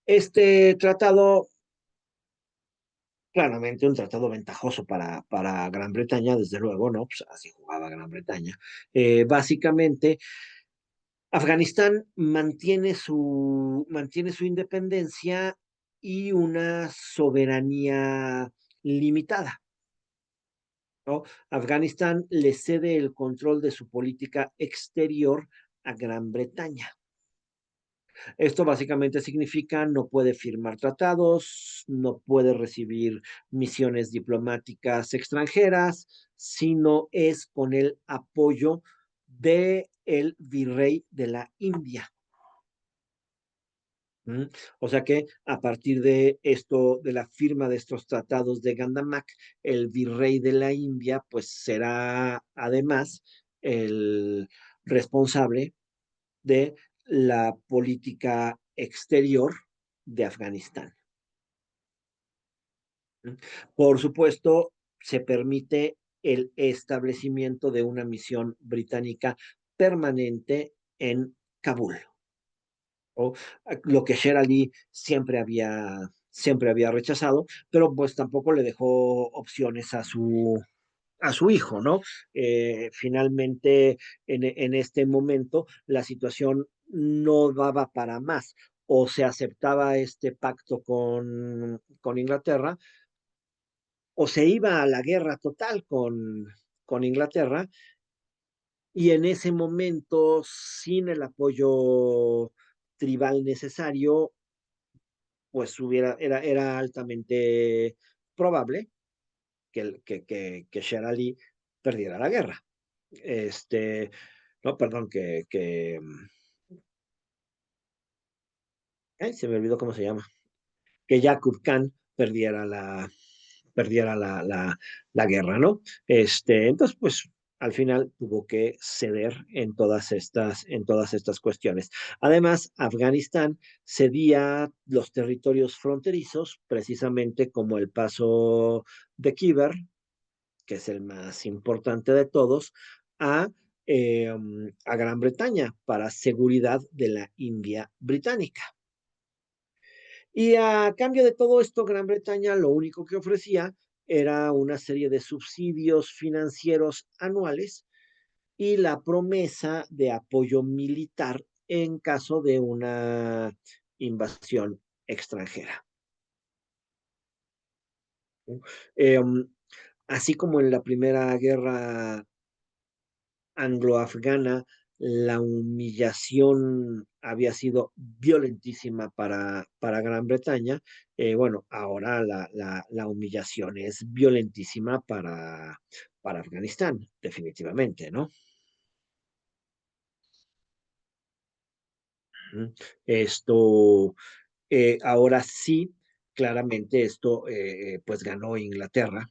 Este tratado, claramente un tratado ventajoso para Gran Bretaña, desde luego, ¿no? Pues así jugaba Gran Bretaña. Básicamente, Afganistán mantiene su independencia y una soberanía limitada, ¿no? Afganistán le cede el control de su política exterior a Gran Bretaña. Esto básicamente significa no puede firmar tratados, no puede recibir misiones diplomáticas extranjeras, sino es con el apoyo de el virrey de la India. ¿Mm? O sea que a partir de esto, de la firma de estos tratados de Gandamak, el virrey de la India, pues será además el responsable de la política exterior de Afganistán. Por supuesto, se permite el establecimiento de una misión británica permanente en Kabul, o lo que Sher Ali siempre había rechazado, pero pues tampoco le dejó opciones a su hijo, ¿no? Finalmente, en este momento, la situación no daba para más. O se aceptaba este pacto con Inglaterra, o se iba a la guerra total con Inglaterra, y en ese momento, sin el apoyo tribal necesario, pues era altamente probable que Sher Ali perdiera la guerra. Este, no, perdón, ay, se me olvidó cómo se llama, que Yaqub Khan perdiera la guerra, ¿no? Entonces, pues al final tuvo que ceder en todas estas cuestiones. Además, Afganistán cedía los territorios fronterizos, precisamente como el paso de Khyber, que es el más importante de todos, a a Gran Bretaña para seguridad de la India británica. Y a cambio de todo esto, Gran Bretaña lo único que ofrecía era una serie de subsidios financieros anuales y la promesa de apoyo militar en caso de una invasión extranjera. Eh, Así como en la Primera Guerra anglo-afgana, la humillación había sido violentísima para Gran Bretaña. Bueno, ahora la humillación es violentísima para Afganistán, definitivamente, ¿no? Esto, ahora sí, claramente esto, pues ganó Inglaterra,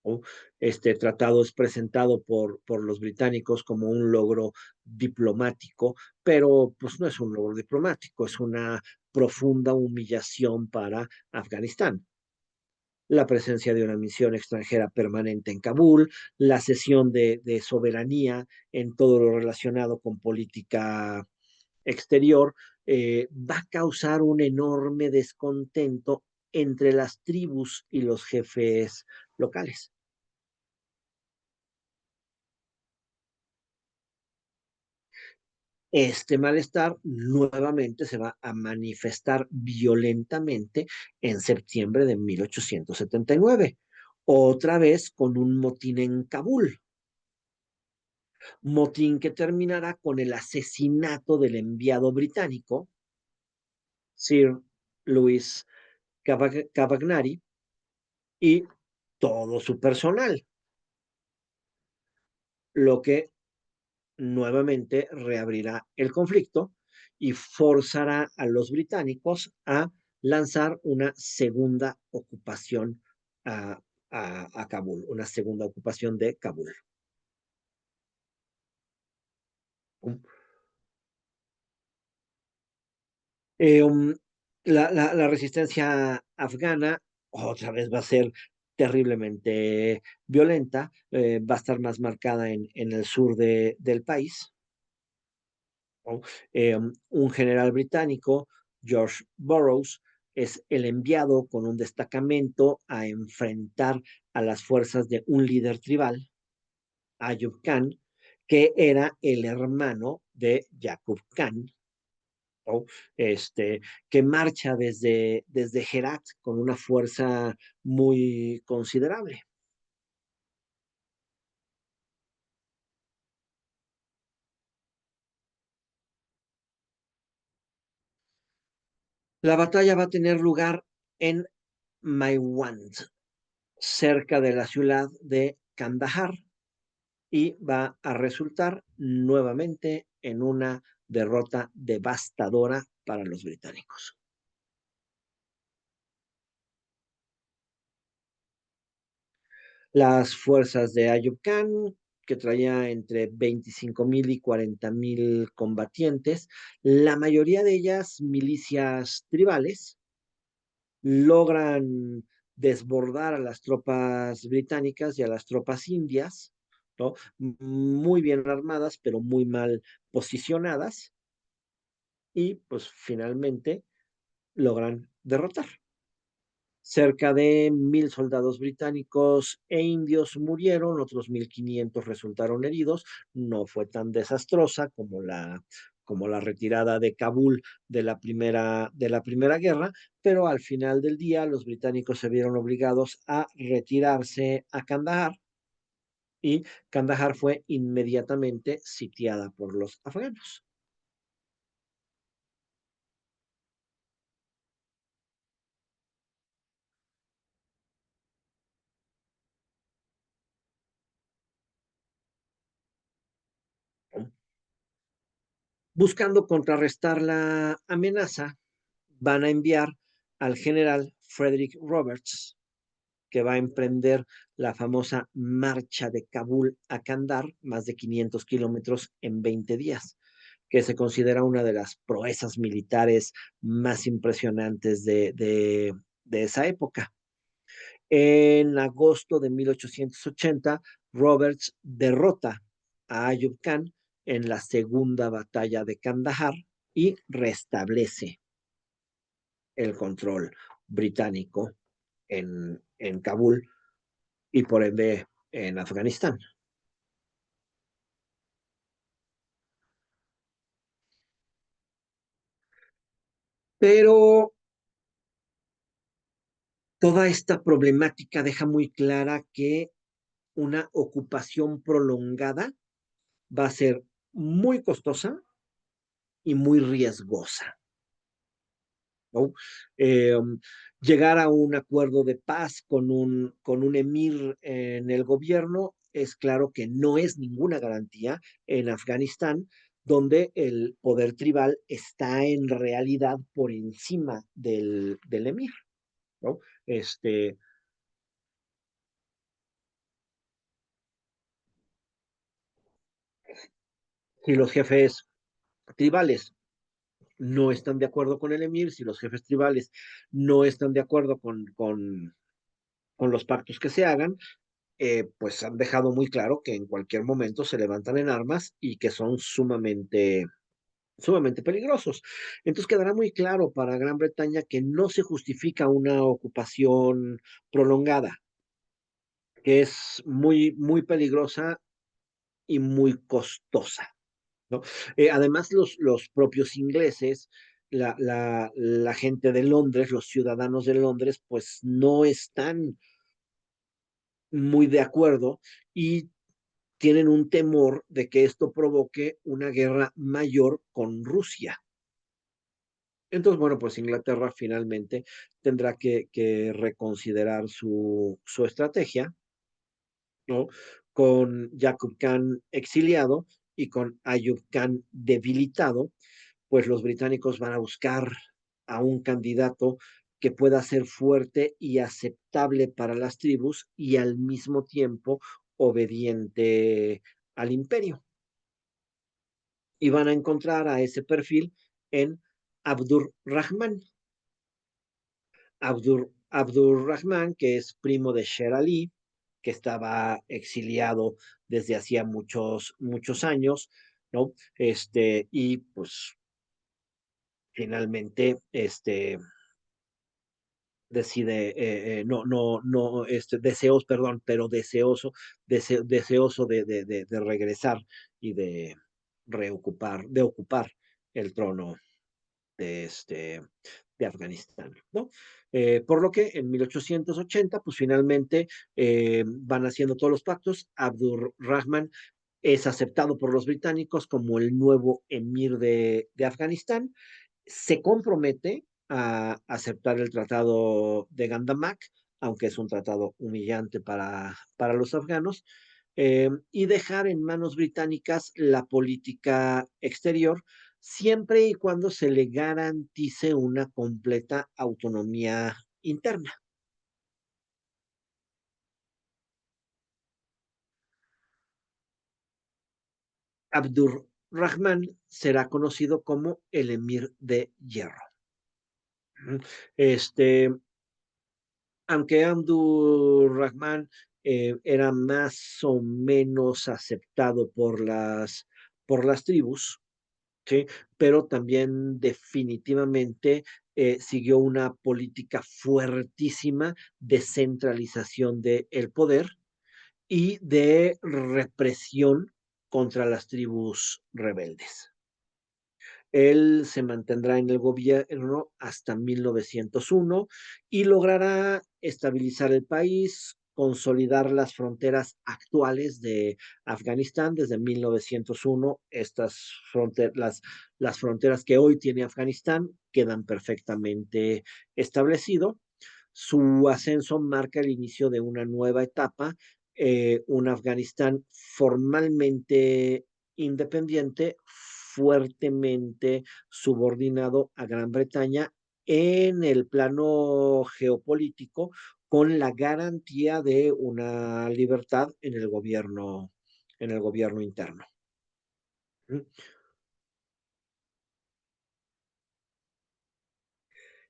¿no? Este tratado es presentado por los británicos como un logro diplomático, pero pues no es un logro diplomático, es una profunda humillación para Afganistán. La presencia de una misión extranjera permanente en Kabul, la cesión de soberanía en todo lo relacionado con política exterior, va a causar un enorme descontento entre las tribus y los jefes locales. Este malestar nuevamente se va a manifestar violentamente en septiembre de 1879, otra vez con un motín en Kabul, motín que terminará con el asesinato del enviado británico, Sir Louis Cavagnari, y todo su personal, lo que nuevamente reabrirá el conflicto y forzará a los británicos a lanzar una segunda ocupación a, a Kabul, una segunda ocupación de Kabul. Eh, um, la resistencia afgana otra vez va a ser terriblemente violenta, va a estar más marcada en el sur del país, ¿no? Un general británico, George Burroughs, es el enviado con un destacamento a enfrentar a las fuerzas de un líder tribal, Ayub Khan, que era el hermano de Yaqub Khan, ¿no? Que marcha desde Herat con una fuerza muy considerable. La batalla va a tener lugar en Maiwand, cerca de la ciudad de Kandahar, y va a resultar nuevamente en una derrota devastadora para los británicos. Las fuerzas de Ayub Khan, que traía entre 25,000 y 40,000 combatientes, la mayoría de ellas milicias tribales, logran desbordar a las tropas británicas y a las tropas indias, ¿no? Muy bien armadas, pero muy mal posicionadas, y pues finalmente logran derrotar. Cerca de 1,000 soldados británicos e indios murieron, otros 1,500 resultaron heridos. No fue tan desastrosa como la retirada de Kabul de la primera guerra, pero al final del día los británicos se vieron obligados a retirarse a Kandahar, y Kandahar fue inmediatamente sitiada por los afganos. Buscando contrarrestar la amenaza, van a enviar al general Frederick Roberts, que va a emprender la famosa marcha de Kabul a Kandahar, más de 500 kilómetros en 20 días, que se considera una de las proezas militares más impresionantes de esa época. En agosto de 1880, Roberts derrota a Ayub Khan en la segunda batalla de Kandahar y restablece el control británico en Kabul y por ende en Afganistán. Pero toda esta problemática deja muy clara que una ocupación prolongada va a ser muy costosa y muy riesgosa, ¿no? Eh, Llegar a un acuerdo de paz con un emir en el gobierno es claro que no es ninguna garantía en Afganistán, donde el poder tribal está en realidad por encima del emir, ¿no? Este, si los jefes tribales no están de acuerdo con el emir, si los jefes tribales no están de acuerdo con los pactos que se hagan, pues han dejado muy claro que en cualquier momento se levantan en armas y que son sumamente peligrosos. Entonces quedará muy claro para Gran Bretaña que no se justifica una ocupación prolongada, que es muy peligrosa y muy costosa, ¿no? Además, los propios ingleses, la gente de Londres, los ciudadanos de Londres, pues no están muy de acuerdo y tienen un temor de que esto provoque una guerra mayor con Rusia. Entonces, bueno, pues Inglaterra finalmente tendrá que reconsiderar su estrategia, ¿no? Con Jacob Khan exiliado y con Ayub Khan debilitado, pues los británicos van a buscar a un candidato que pueda ser fuerte y aceptable para las tribus y al mismo tiempo obediente al imperio. Y van a encontrar a ese perfil en Abdur Rahman. Abdur Rahman, que es primo de Sher Ali, que estaba exiliado desde hacía muchos años, ¿no? Y pues finalmente, decide, deseos, perdón, pero deseoso de regresar y de ocupar el trono de, de Afganistán, ¿no? Por lo que en 1880, pues finalmente van haciendo todos los pactos. Abdur Rahman es aceptado por los británicos como el nuevo emir de Afganistán, se compromete a aceptar el tratado de Gandamak, aunque es un tratado humillante para los afganos, y dejar en manos británicas la política exterior, siempre y cuando se le garantice una completa autonomía interna. Abdur Rahman será conocido como el emir de hierro. Este, Aunque Abdul Rahman era más o menos aceptado por las tribus, ¿sí? Pero también definitivamente siguió una política fuertísima de centralización del poder y de represión contra las tribus rebeldes. Él se mantendrá en el gobierno hasta 1901 y logrará estabilizar el país, consolidar las fronteras actuales de Afganistán desde 1901. Las fronteras que hoy tiene Afganistán quedan perfectamente establecido. Su ascenso marca el inicio de una nueva etapa, un Afganistán formalmente independiente, fuertemente subordinado a Gran Bretaña en el plano geopolítico, con la garantía de una libertad en el gobierno interno.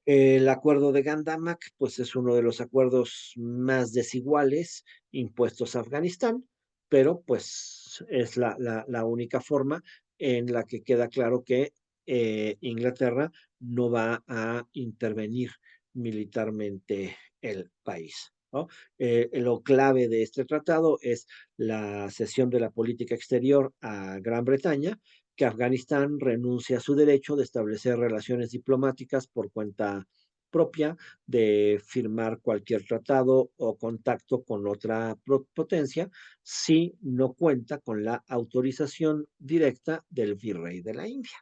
El acuerdo de Gandamak, pues es uno de los acuerdos más desiguales impuestos a Afganistán, pero pues Es la única forma en la que queda claro que Inglaterra no va a intervenir militarmente el país, ¿no? Lo clave de este tratado es la cesión de la política exterior a Gran Bretaña, que Afganistán renuncia a su derecho de establecer relaciones diplomáticas por cuenta propia, de firmar cualquier tratado o contacto con otra potencia si no cuenta con la autorización directa del virrey de la India.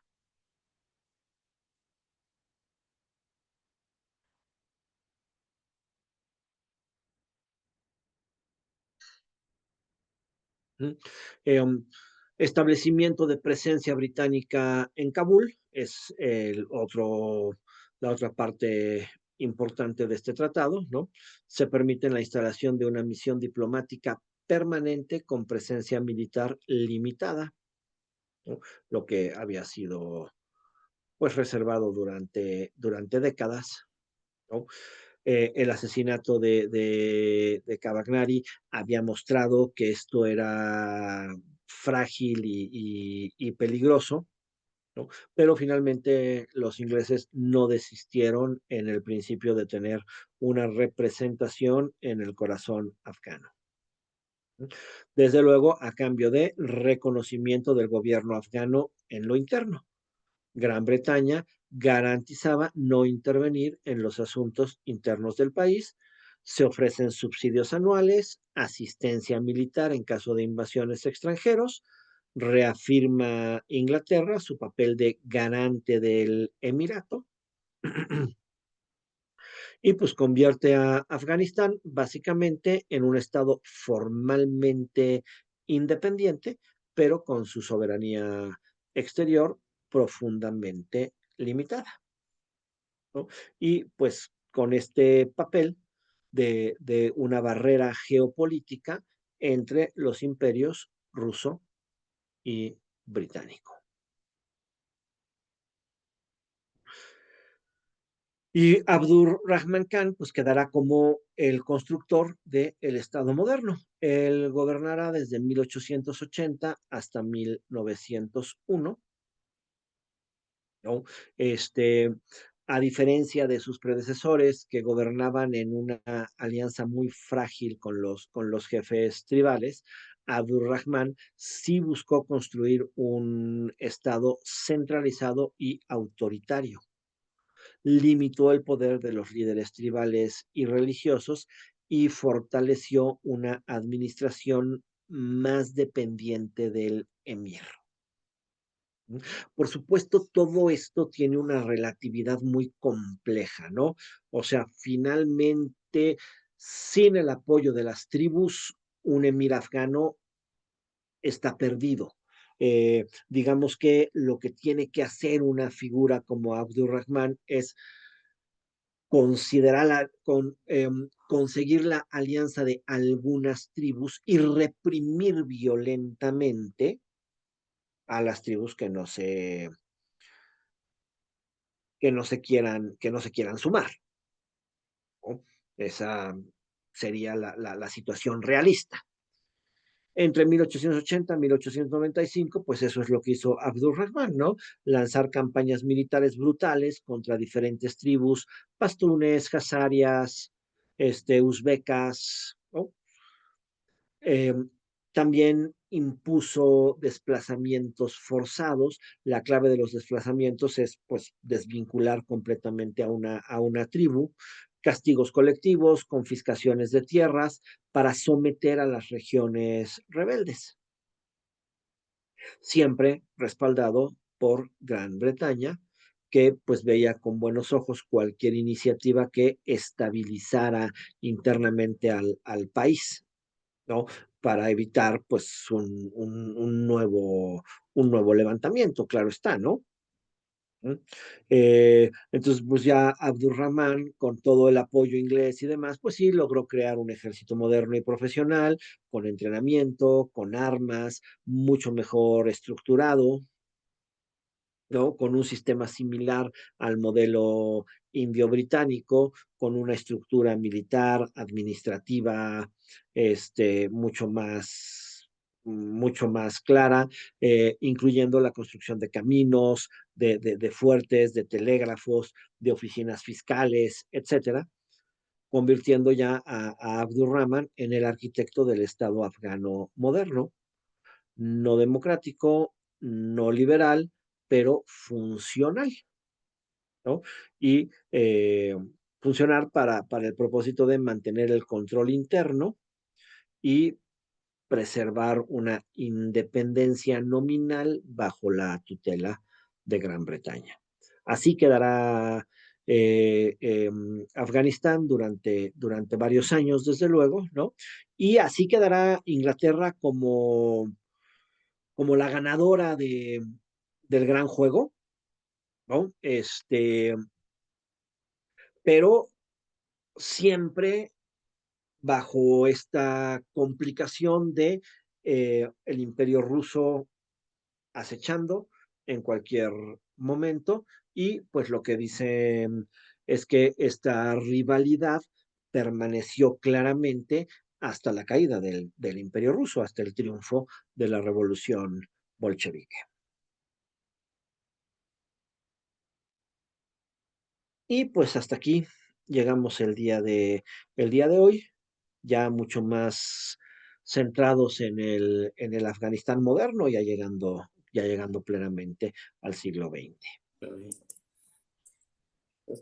¿Mm? Establecimiento de presencia británica en Kabul es la otra parte importante de este tratado, ¿no? Se permite la instalación de una misión diplomática permanente con presencia militar limitada, ¿no? Lo que había sido pues reservado durante décadas, ¿no? El asesinato de Cavagnari había mostrado que esto era frágil y peligroso, ¿no? Pero finalmente los ingleses no desistieron en el principio de tener una representación en el corazón afgano. Desde luego, a cambio de reconocimiento del gobierno afgano en lo interno. Gran Bretaña garantizaba no intervenir en los asuntos internos del país. Se ofrecen subsidios anuales, asistencia militar en caso de invasiones extranjeros. Reafirma Inglaterra su papel de garante del Emirato y pues convierte a Afganistán básicamente en un estado formalmente independiente, pero con su soberanía exterior profundamente limitada, ¿no? Y pues con este papel de una barrera geopolítica entre los imperios ruso y británico. Y Abdur Rahman Khan pues quedará como el constructor del Estado moderno. Él gobernará desde 1880 hasta 1901, ¿no? Este, a diferencia de sus predecesores que gobernaban en una alianza muy frágil con los jefes tribales, Abdurrahman sí buscó construir un Estado centralizado y autoritario. Limitó el poder de los líderes tribales y religiosos y fortaleció una administración más dependiente del emir. Por supuesto, todo esto tiene una relatividad muy compleja, ¿no? O sea, finalmente, sin el apoyo de las tribus, un emir afgano está perdido. Digamos que lo que tiene que hacer una figura como Abdurrahman es conseguir la alianza de algunas tribus y reprimir violentamente a las tribus que no se quieran sumar, ¿no? Esa sería la situación realista. Entre 1880 y 1895, pues eso es lo que hizo Abdurrahman, ¿no? Lanzar campañas militares brutales contra diferentes tribus, pastunes, hazarias, uzbecas, ¿no? Eh, También impuso desplazamientos forzados. La clave de los desplazamientos es, pues, desvincular completamente a una tribu, castigos colectivos, confiscaciones de tierras para someter a las regiones rebeldes, siempre respaldado por Gran Bretaña, que pues veía con buenos ojos cualquier iniciativa que estabilizara internamente al país, ¿no? Para evitar pues un nuevo levantamiento, claro está, ¿no? ¿Mm? Entonces, pues ya Abdurrahman, con todo el apoyo inglés y demás, pues sí logró crear un ejército moderno y profesional, con entrenamiento, con armas, mucho mejor estructurado, ¿no? Con un sistema similar al modelo indio-británico, con una estructura militar, administrativa, mucho más mucho más clara, incluyendo la construcción de caminos, de fuertes, de telégrafos, de oficinas fiscales, etcétera, convirtiendo ya a Abdurrahman en el arquitecto del Estado afgano moderno, no democrático, no liberal, pero funcional, ¿no? Y funcionar para el propósito de mantener el control interno y preservar una independencia nominal bajo la tutela de Gran Bretaña. Así quedará Afganistán durante varios años, desde luego, ¿no? Y así quedará Inglaterra como la ganadora del gran juego, ¿no? Pero siempre bajo esta complicación de el imperio ruso acechando en cualquier momento y pues lo que dicen es que esta rivalidad permaneció claramente hasta la caída del imperio ruso, hasta el triunfo de la revolución bolchevique. Y pues hasta aquí llegamos el día de hoy, ya mucho más centrados en el Afganistán moderno, ya llegando plenamente al siglo XX. Pues,